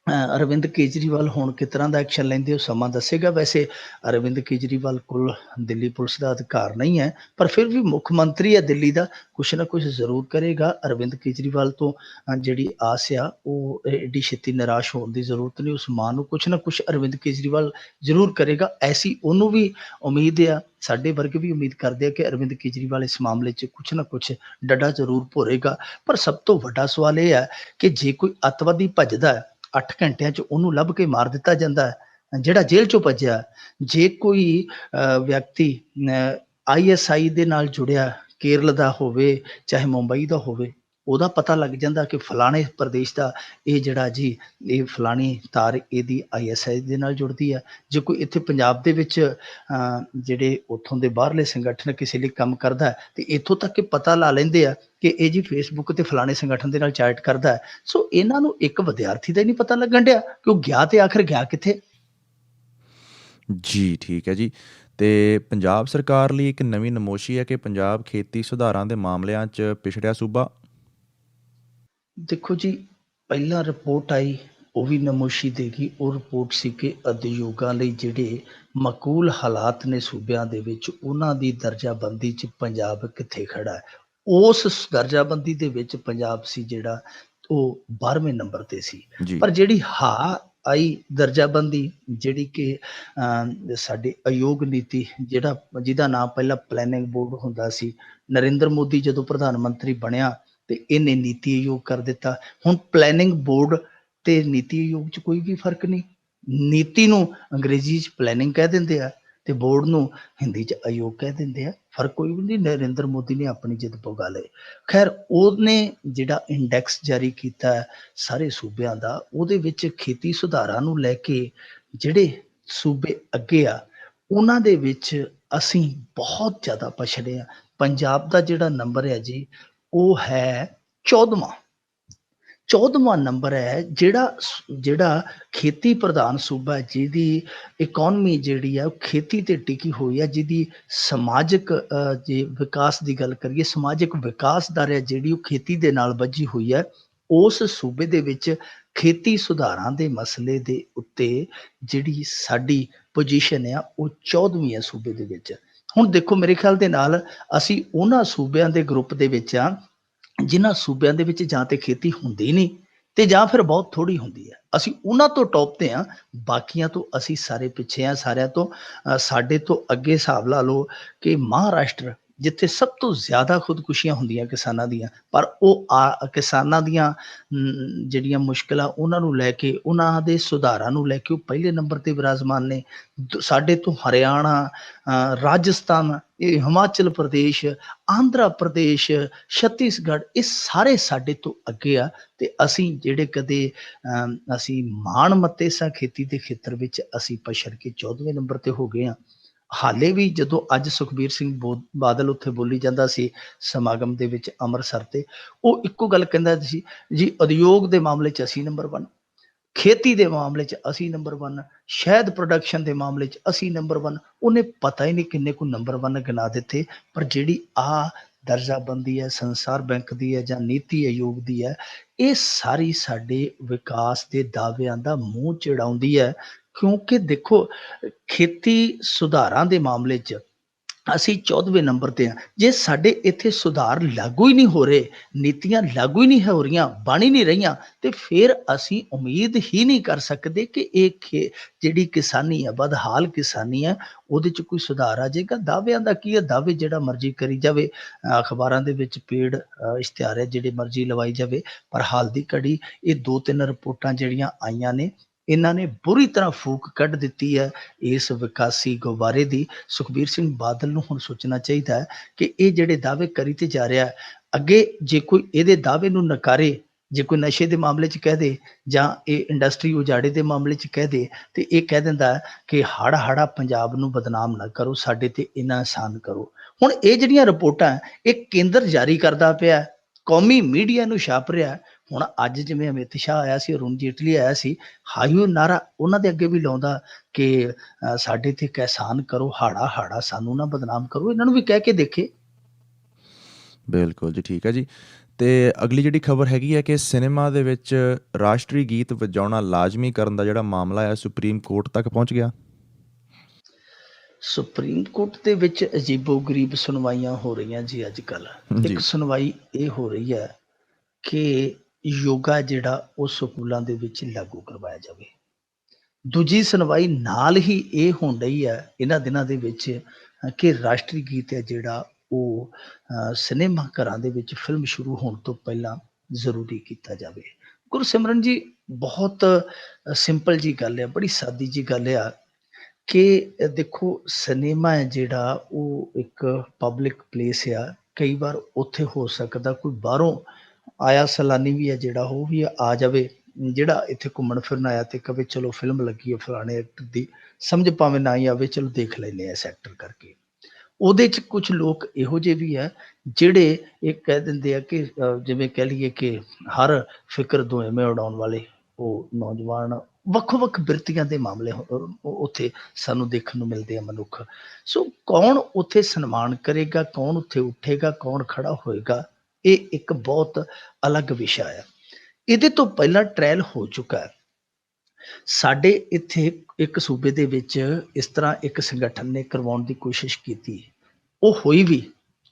ਅਰਵਿੰਦ ਕੇਜਰੀਵਾਲ ਹੁਣ ਕਿਸ ਤਰ੍ਹਾਂ ਦਾ ਐਕਸ਼ਨ ਲੈਂਦੇ ਉਹ ਸਮਾਂ ਦੱਸੇਗਾ। ਵੈਸੇ ਅਰਵਿੰਦ ਕੇਜਰੀਵਾਲ ਕੋਲ ਦਿੱਲੀ ਪੁਲਿਸ ਦਾ ਅਧਿਕਾਰ ਨਹੀਂ ਹੈ, ਪਰ ਫਿਰ ਵੀ ਮੁੱਖ ਮੰਤਰੀ ਹੈ ਦਿੱਲੀ ਦਾ, ਕੁਛ ਨਾ ਕੁਛ ਜ਼ਰੂਰ ਕਰੇਗਾ। ਅਰਵਿੰਦ ਕੇਜਰੀਵਾਲ ਤੋਂ ਜਿਹੜੀ ਆਸ ਆ ਉਹ ਏਡੀ ਛੇਤੀ ਨਿਰਾਸ਼ ਹੋਣ ਦੀ ਜ਼ਰੂਰਤ ਨਹੀਂ। ਉਸ ਮਾਂ ਨੂੰ ਕੁਛ ਨਾ ਕੁਛ ਅਰਵਿੰਦ ਕੇਜਰੀਵਾਲ ਜ਼ਰੂਰ ਕਰੇਗਾ, ਐਸੀ ਉਹਨੂੰ ਵੀ ਉਮੀਦ ਆ। ਸਾਡੇ ਵਰਗੇ ਵੀ ਉਮੀਦ ਕਰਦੇ ਆ ਕਿ ਅਰਵਿੰਦ ਕੇਜਰੀਵਾਲ ਇਸ ਮਾਮਲੇ 'ਚ ਕੁਛ ਨਾ ਕੁਛ ਡੱਡਾ ਜ਼ਰੂਰ ਭੋਰੇਗਾ। ਪਰ ਸਭ ਤੋਂ ਵੱਡਾ ਸਵਾਲ ਇਹ ਹੈ ਕਿ ਜੇ ਕੋਈ ਅੱਤਵਾਦੀ ਭੱਜਦਾ 8 ਘੰਟਿਆਂ 'ਚ ਉਹਨੂੰ ਲੱਭ ਕੇ ਮਾਰ ਦਿੱਤਾ ਜਾਂਦਾ ਹੈ ਜਿਹੜਾ ਜੇਲ੍ਹ 'ਚੋਂ ਭੱਜਿਆ। ਜੇ ਕੋਈ ਵਿਅਕਤੀ ISI ਦੇ ਨਾਲ ਜੁੜਿਆ, ਕੇਰਲ ਦਾ ਹੋਵੇ ਚਾਹੇ ਮੁੰਬਈ ਦਾ ਹੋਵੇ, ਉਹਦਾ ਪਤਾ ਲੱਗ ਜਾਂਦਾ ਕਿ ਫਲਾਣੇ ਪ੍ਰਦੇਸ਼ ਦਾ ਇਹ ਜਿਹੜਾ ਜੀ ਇਹ ਫਲਾਣੀ ਤਾਰ ਇਹਦੀ ISI ਦੇ ਨਾਲ ਜੁੜਦੀ ਹੈ। ਜੇ ਕੋਈ ਇੱਥੇ ਪੰਜਾਬ ਦੇ ਵਿੱਚ ਜਿਹੜੇ ਉੱਥੋਂ ਦੇ ਬਾਹਰਲੇ ਸੰਗਠਨ ਕਿਸੇ ਲਈ ਕੰਮ ਕਰਦਾ ਤੇ ਇੱਥੋਂ ਤੱਕ ਕਿ ਪਤਾ ਲਾ ਲੈਂਦੇ ਆ ਕਿ ਇਹ ਜੀ ਫੇਸਬੁੱਕ ਤੇ ਫਲਾਣੇ ਸੰਗਠਨ ਦੇ ਨਾਲ ਚੈਟ ਕਰਦਾ ਹੈ। ਸੋ ਇਹਨਾਂ ਨੂੰ ਇੱਕ ਵਿਦਿਆਰਥੀ ਦਾ ਹੀ ਨਹੀਂ ਪਤਾ ਲੱਗਣ ਡਿਆ ਕਿ ਉਹ ਗਿਆ ਤੇ ਆਖਰ ਗਿਆ ਕਿੱਥੇ। ਜੀ ਠੀਕ ਹੈ ਜੀ। ਤੇ ਪੰਜਾਬ ਸਰਕਾਰ ਲਈ ਇੱਕ ਨਵੀਂ ਨਮੋਸ਼ੀ ਹੈ ਕਿ ਪੰਜਾਬ ਖੇਤੀ ਸੁਧਾਰਾਂ ਦੇ ਮਾਮਲਿਆਂ 'ਚ ਪਿਛੜਿਆ ਸੂਬਾ। ਦੇਖੋ ਜੀ, ਪਹਿਲਾਂ ਰਿਪੋਰਟ ਆਈ ਉਹ ਵੀ ਨਮੋਸ਼ੀ ਦੇਗੀ। ਉਹ ਰਿਪੋਰਟ ਸੀ ਕਿ ਉਦਯੋਗਾਂ ਲਈ ਜਿਹੜੇ ਮਾਕੂਲ ਹਾਲਾਤ ਨੇ ਸੂਬਿਆਂ ਦੇ ਵਿੱਚ, ਉਹਨਾਂ ਦੀ ਦਰਜਾਬੰਦੀ 'ਚ ਪੰਜਾਬ ਕਿੱਥੇ ਖੜਾ ਹੈ। ਉਸ ਦਰਜਾਬੰਦੀ ਦੇ ਵਿੱਚ ਪੰਜਾਬ ਸੀ ਜਿਹੜਾ ਉਹ 12ਵੇਂ ਨੰਬਰ ਤੇ ਸੀ। ਜੀ ਪਰ ਜਿਹੜੀ ਆਈ ਦਰਜਾਬੰਦੀ, ਜਿਹੜੀ ਕਿ ਸਾਡੇ ਆਯੋਗ ਨੀਤੀ ਜਿਹਦਾ ਨਾਮ ਪਹਿਲਾਂ ਪਲੈਨਿੰਗ ਬੋਰਡ ਹੁੰਦਾ ਸੀ, ਨਰਿੰਦਰ ਮੋਦੀ ਜਦੋਂ ਪ੍ਰਧਾਨ ਮੰਤਰੀ ਬਣਿਆ ਤੇ ਇਹਨੇ ਨੀਤੀ ਆਯੋਗ ਕਰ ਦਿੱਤਾ। ਹੁਣ ਪਲੈਨਿੰਗ ਬੋਰਡ ਤੇ ਨੀਤੀ ਆਯੋਗ 'ਚ ਕੋਈ ਵੀ ਫਰਕ ਨਹੀਂ। ਨੀਤੀ ਨੂੰ ਅੰਗਰੇਜ਼ੀ 'ਚ ਪਲੈਨਿੰਗ ਕਹਿ ਦਿੰਦੇ ਆ ਤੇ ਬੋਰਡ ਨੂੰ ਹਿੰਦੀ 'ਚ ਆਯੋਗ ਕਹਿ ਦਿੰਦੇ ਆ। ਫਰਕ ਕੋਈ ਵੀ ਨਹੀਂ। ਨਰਿੰਦਰ ਮੋਦੀ ਨੇ ਆਪਣੀ ਜਿੱਦ ਪੁਗਾ ਲਏ। ਖੈਰ, ਉਹਨੇ ਜਿਹੜਾ ਇੰਡੈਕਸ ਜਾਰੀ ਕੀਤਾ ਸਾਰੇ ਸੂਬਿਆਂ ਦਾ, ਉਹਦੇ ਵਿੱਚ ਖੇਤੀ ਸੁਧਾਰਾਂ ਨੂੰ ਲੈ ਕੇ ਜਿਹੜੇ ਸੂਬੇ ਅੱਗੇ ਆ ਉਹਨਾਂ ਦੇ ਵਿੱਚ ਅਸੀਂ ਬਹੁਤ ਜ਼ਿਆਦਾ ਪਛੜੇ ਆ। ਪੰਜਾਬ ਦਾ ਜਿਹੜਾ ਨੰਬਰ ਹੈ ਜੀ ਉਹ ਹੈ 14ਵਾਂ ਨੰਬਰ ਹੈ। ਜਿਹੜਾ ਖੇਤੀ ਪ੍ਰਧਾਨ ਸੂਬਾ ਹੈ, ਜਿਹਦੀ ਇਕੋਨਮੀ ਜਿਹੜੀ ਆ ਉਹ ਖੇਤੀ ਤੇ ਟਿਕੀ ਹੋਈ ਹੈ, ਜਿਹਦੀ ਸਮਾਜਿਕ ਜੇ ਵਿਕਾਸ ਦੀ ਗੱਲ ਕਰੀਏ, ਸਮਾਜਿਕ ਵਿਕਾਸ ਦਰ ਹੈ ਜਿਹੜੀ ਉਹ ਖੇਤੀ ਦੇ ਨਾਲ ਬੱਝੀ ਹੋਈ ਹੈ। ਉਸ ਸੂਬੇ ਦੇ ਵਿੱਚ ਖੇਤੀ ਸੁਧਾਰਾਂ ਦੇ ਮਸਲੇ ਦੇ ਉੱਤੇ ਜਿਹੜੀ ਸਾਡੀ ਪੋਜੀਸ਼ਨ ਆ ਉਹ 14ਵੀਂ ਹੈ ਸੂਬੇ ਦੇ ਵਿੱਚ। ਹੁਣ ਦੇਖੋ, ਮੇਰੇ ਖਿਆਲ ਦੇ ਨਾਲ ਅਸੀਂ ਉਹਨਾਂ ਸੂਬਿਆਂ ਦੇ ਗਰੁੱਪ ਦੇ ਵਿੱਚ ਆ ਜਿਨ੍ਹਾਂ ਸੂਬਿਆਂ ਦੇ ਵਿੱਚ ਜਾਂ ਤੇ ਖੇਤੀ ਹੁੰਦੀ ਨਹੀਂ ਤੇ ਜਾਂ ਫਿਰ ਬਹੁਤ ਥੋੜ੍ਹੀ ਹੁੰਦੀ ਹੈ। ਅਸੀਂ ਉਹਨਾਂ ਤੋਂ ਟੌਪ ਤੇ ਆ, ਬਾਕੀਆਂ ਤੋਂ ਅਸੀਂ ਸਾਰੇ ਪਿੱਛੇ ਆ ਸਾਰਿਆਂ ਤੋਂ। ਸਾਡੇ ਤੋਂ ਅੱਗੇ ਹਿਸਾਬ ਲਾ ਲਓ ਕਿ ਮਹਾਰਾਸ਼ਟਰ, ਜਿੱਥੇ ਸਭ ਤੋਂ ਜ਼ਿਆਦਾ ਖੁਦਕੁਸ਼ੀਆਂ ਹੁੰਦੀਆਂ ਕਿਸਾਨਾਂ ਦੀਆਂ, ਪਰ ਉਹ ਕਿਸਾਨਾਂ ਦੀਆਂ ਜਿਹੜੀਆਂ ਮੁਸ਼ਕਿਲਾਂ ਉਹਨਾਂ ਨੂੰ ਲੈ ਕੇ, ਉਹਨਾਂ ਦੇ ਸੁਧਾਰਾਂ ਨੂੰ ਲੈ ਕੇ ਉਹ ਪਹਿਲੇ ਨੰਬਰ ਤੇ ਵਿਰਾਜਮਾਨ ਨੇ। ਸਾਡੇ ਤੋਂ ਹਰਿਆਣਾ, ਰਾਜਸਥਾਨ, ਇਹ ਹਿਮਾਚਲ ਪ੍ਰਦੇਸ਼, ਆਂਧਰਾ ਪ੍ਰਦੇਸ਼, ਛੱਤੀਸਗੜ੍ਹ, ਇਹ ਸਾਰੇ ਸਾਡੇ ਤੋਂ ਅੱਗੇ ਆ। ਤੇ ਅਸੀਂ ਜਿਹੜੇ ਕਦੇ ਅਸੀਂ ਮਾਣ ਮੱਤੇ ਸਾਂ ਖੇਤੀ ਦੇ ਖੇਤਰ ਵਿੱਚ, ਅਸੀਂ ਪਛੜ ਕੇ 14ਵੇਂ ਨੰਬਰ ਤੇ ਹੋ ਗਏ ਹਾਂ। ਹਾਲੇ ਵੀ ਜਦੋਂ ਅੱਜ ਸੁਖਬੀਰ ਸਿੰਘ ਬਾਦਲ ਉੱਥੇ ਬੋਲੀ ਜਾਂਦਾ ਸੀ ਸਮਾਗਮ ਦੇ ਵਿੱਚ ਅੰਮ੍ਰਿਤਸਰ ਤੇ, ਉਹ ਇੱਕੋ ਗੱਲ ਕਹਿੰਦਾ ਸੀ ਜੀ, ਉਦਯੋਗ ਦੇ ਮਾਮਲੇ 'ਚ ਅਸੀਂ ਨੰਬਰ 1, ਖੇਤੀ ਦੇ ਮਾਮਲੇ 'ਚ ਅਸੀਂ ਨੰਬਰ 1, ਸ਼ਹਿਦ ਪ੍ਰੋਡਕਸ਼ਨ ਦੇ ਮਾਮਲੇ 'ਚ ਅਸੀਂ ਨੰਬਰ 1। ਉਹਨੇ ਪਤਾ ਹੀ ਨਹੀਂ ਕਿੰਨੇ ਕੁ ਨੰਬਰ 1 ਗਿਣਾ ਦਿੱਤੇ। ਪਰ ਜਿਹੜੀ ਦਰਜਾਬੰਦੀ ਹੈ, ਸੰਸਾਰ ਬੈਂਕ ਦੀ ਹੈ ਜਾਂ ਨੀਤੀ ਆਯੋਗ ਦੀ ਹੈ, ਇਹ ਸਾਰੀ ਸਾਡੇ ਵਿਕਾਸ ਦੇ ਦਾਅਵਿਆਂ ਦਾ ਮੂੰਹ ਚਿੜਾਉਂਦੀ ਹੈ। ਕਿਉਂਕਿ ਦੇਖੋ, ਖੇਤੀ ਸੁਧਾਰਾਂ ਦੇ ਮਾਮਲੇ 'ਚ ਅਸੀਂ 14ਵੇਂ ਨੰਬਰ ਤੇ ਹਾਂ। ਜੇ ਸਾਡੇ ਇੱਥੇ ਸੁਧਾਰ ਲਾਗੂ ਹੀ ਨਹੀਂ ਹੋ ਰਹੇ, ਨੀਤੀਆਂ ਲਾਗੂ ਹੀ ਨਹੀਂ ਹੋ ਰਹੀਆਂ, ਬਣ ਹੀ ਨਹੀਂ ਰਹੀਆਂ, ਤੇ ਫਿਰ ਅਸੀਂ ਉਮੀਦ ਹੀ ਨਹੀਂ ਕਰ ਸਕਦੇ ਕਿ ਇਹ ਜਿਹੜੀ ਕਿਸਾਨੀ ਹੈ, ਬਦਹਾਲ ਕਿਸਾਨੀ ਹੈ, ਉਹਦੇ 'ਚ ਕੋਈ ਸੁਧਾਰ ਆ ਜਾਏਗਾ। ਦਾਅਵਿਆਂ ਦਾ ਕੀ ਹੈ? ਦਾਅਵੇ ਜਿਹੜਾ ਮਰਜ਼ੀ ਕਰੀ ਜਾਵੇ, ਅਖਬਾਰਾਂ ਦੇ ਵਿੱਚ ਪੇਡ ਇਸ਼ਤਿਹਾਰ ਹੈ ਜਿਹੜੇ ਮਰਜ਼ੀ ਲਵਾਈ ਜਾਵੇ, ਪਰ ਹਾਲ ਦੀ ਘੜੀ ਇਹ 2-3 ਰਿਪੋਰਟਾਂ ਜਿਹੜੀਆਂ ਆਈਆਂ ਨੇ, ਇਹਨਾਂ ਨੇ ਬੁਰੀ ਤਰ੍ਹਾਂ ਫੂਕ ਕੱਢ ਦਿੱਤੀ ਹੈ ਇਸ ਵਿਕਾਸੀ ਗੁਬਾਰੇ ਦੀ। ਸੁਖਬੀਰ ਸਿੰਘ ਬਾਦਲ ਨੂੰ ਹੁਣ ਸੋਚਣਾ ਚਾਹੀਦਾ ਹੈ ਕਿ ਇਹ ਜਿਹੜੇ ਦਾਅਵੇ ਕਰੀ ਤੇ ਜਾ ਰਿਹਾ, ਅੱਗੇ ਜੇ ਕੋਈ ਇਹਦੇ ਦਾਅਵੇ ਨੂੰ ਨਕਾਰੇ, ਜੇ ਕੋਈ ਨਸ਼ੇ ਦੇ ਮਾਮਲੇ 'ਚ ਕਹਿ ਦੇ ਜਾਂ ਇਹ ਇੰਡਸਟਰੀ ਉਜਾੜੇ ਦੇ ਮਾਮਲੇ 'ਚ ਕਹਿ ਦੇ, ਤੇ ਇਹ ਕਹਿ ਦਿੰਦਾ ਕਿ ਹਾੜਾ ਪੰਜਾਬ ਨੂੰ ਬਦਨਾਮ ਨਾ ਕਰੋ, ਸਾਡੇ ਤੇ ਇੰਨਾ ਆਸਾਨ ਕਰੋ। ਹੁਣ ਇਹ ਜਿਹੜੀਆਂ ਰਿਪੋਰਟਾਂ ਇਹ ਕੇਂਦਰ ਜਾਰੀ ਕਰਦਾ ਪਿਆ, ਕੌਮੀ ਮੀਡੀਆ ਨੂੰ ਛਾਪ ਰਿਹਾ। ਹੁਣ ਅੱਜ ਜਿਵੇਂ ਅਮਿਤ ਸ਼ਾਹ ਆਇਆ ਸੀ, ਅਰੁਣ ਜੇਟਲੀ ਆਇਆ ਸੀ, ਹਾਈਓ ਨਾਰਾ ਉਹਨਾਂ ਦੇ ਅੱਗੇ ਵੀ ਲਾਉਂਦਾ ਕਿ ਸਾਡੇ ਤੇ ਅਹਿਸਾਨ ਕਰੋ, ਹਾੜਾ ਸਾਨੂੰ ਨਾ ਬਦਨਾਮ ਕਰੋ। ਇਹਨਾਂ ਨੂੰ ਵੀ ਕਹਿ ਕੇ ਦੇਖੇ। ਬਿਲਕੁਲ ਜੀ, ਠੀਕ ਹੈ ਜੀ। ਤੇ ਅਗਲੀ ਜਿਹੜੀ ਖਬਰ ਹੈਗੀ ਹੈ ਕਿ ਸਿਨੇਮਾ ਦੇ ਵਿੱਚ ਰਾਸ਼ਟਰੀ ਗੀਤ ਵਜਾਉਣਾ ਲਾਜ਼ਮੀ ਕਰਨ ਦਾ ਜਿਹੜਾ ਮਾਮਲਾ ਹੈ ਸੁਪਰੀਮ ਕੋਰਟ ਤੱਕ ਪਹੁੰਚ ਗਿਆ। ਸੁਪਰੀਮ ਕੋਰਟ ਦੇ ਵਿੱਚ ਅਜੀਬੋ-ਗਰੀਬ ਸੁਣਵਾਈਆਂ ਹੋ ਰਹੀਆਂ ਜੀ ਅੱਜ ਕੱਲ੍ਹ। ਜੀ। ਇੱਕ ਸੁਣਵਾਈ ਇਹ ਹੋ ਰਹੀ ਹੈ ਕਿ ਯੋਗਾ ਜਿਹੜਾ ਉਹ ਸਕੂਲਾਂ ਦੇ ਵਿੱਚ ਲਾਗੂ ਕਰਵਾਇਆ ਜਾਵੇ। ਦੂਜੀ ਸੁਣਵਾਈ ਨਾਲ ਹੀ ਇਹ ਹੋਣ ਰਹੀ ਹੈ ਇਹਨਾਂ ਦਿਨਾਂ ਦੇ ਵਿੱਚ ਕਿ ਰਾਸ਼ਟਰੀ ਗੀਤ ਹੈ ਜਿਹੜਾ ਉਹ ਸਿਨੇਮਾ ਘਰਾਂ ਦੇ ਵਿੱਚ ਫਿਲਮ ਸ਼ੁਰੂ ਹੋਣ ਤੋਂ ਪਹਿਲਾਂ ਜ਼ਰੂਰੀ ਕੀਤਾ ਜਾਵੇ। ਗੁਰਸਿਮਰਨ ਜੀ, ਬਹੁਤ ਸਿੰਪਲ ਜੀ ਗੱਲ ਹੈ, ਬੜੀ ਸਾਦੀ ਜੀ ਗੱਲ ਆ ਕਿ ਦੇਖੋ, ਸਿਨੇਮਾ ਹੈ ਜਿਹੜਾ ਉਹ ਇੱਕ ਪਬਲਿਕ ਪਲੇਸ ਆ। ਕਈ ਵਾਰ ਉੱਥੇ ਹੋ ਸਕਦਾ ਕੋਈ ਬਾਹਰੋਂ ਆਇਆ ਸੈਲਾਨੀ ਵੀ ਹੈ ਜਿਹੜਾ ਉਹ ਵੀ ਆ ਜਾਵੇ, ਜਿਹੜਾ ਇੱਥੇ ਘੁੰਮਣ ਫਿਰਨ ਆਇਆ ਤੇ ਕਵੇ ਚਲੋ ਫਿਲਮ ਲੱਗੀ ਹੈ ਫਲਾਣੇ ਐਕਟਰ ਦੀ, ਸਮਝ ਭਾਵੇਂ ਨਾ ਹੀ ਆਵੇ, ਚਲੋ ਦੇਖ ਲੈਂਦੇ ਆ ਇਸ ਐਕਟਰ ਕਰਕੇ। ਉਹਦੇ 'ਚ ਕੁਛ ਲੋਕ ਇਹੋ ਜਿਹੇ ਵੀ ਹੈ ਜਿਹੜੇ ਇਹ ਕਹਿ ਦਿੰਦੇ ਆ ਕਿ ਜਿਵੇਂ ਕਹਿ ਲਈਏ ਕਿ ਹਰ ਫਿਕਰ ਦੁਇਮੇ ਉਡਾਉਣ ਵਾਲੇ ਉਹ ਨੌਜਵਾਨ, ਵੱਖੋ-ਵੱਖ ਬਿਰਤੀਆਂ ਦੇ ਮਾਮਲੇ ਉੱਥੇ ਸਾਨੂੰ ਦੇਖਣ ਨੂੰ ਮਿਲਦੇ ਆ ਮਨੁੱਖ। ਸੋ ਕੌਣ ਉੱਥੇ ਸਨਮਾਨ ਕਰੇਗਾ, ਕੌਣ ਉੱਥੇ ਉੱਠੇਗਾ, ਕੌਣ ਖੜਾ ਹੋਏਗਾ, ਇਹ ਇੱਕ ਬਹੁਤ ਅਲੱਗ ਵਿਸ਼ਾ ਹੈ। ਇਹਦੇ ਤੋਂ ਪਹਿਲਾਂ ਟ੍ਰਾਇਲ ਹੋ ਚੁੱਕਾ ਹੈ। ਸਾਡੇ ਇੱਥੇ ਇੱਕ ਸੂਬੇ ਦੇ ਵਿੱਚ ਇਸ ਤਰ੍ਹਾਂ ਇੱਕ ਸੰਗਠਨ ਨੇ ਕਰਵਾਉਣ ਦੀ ਕੋਸ਼ਿਸ਼ ਕੀਤੀ, ਉਹ ਹੋਈ ਵੀ,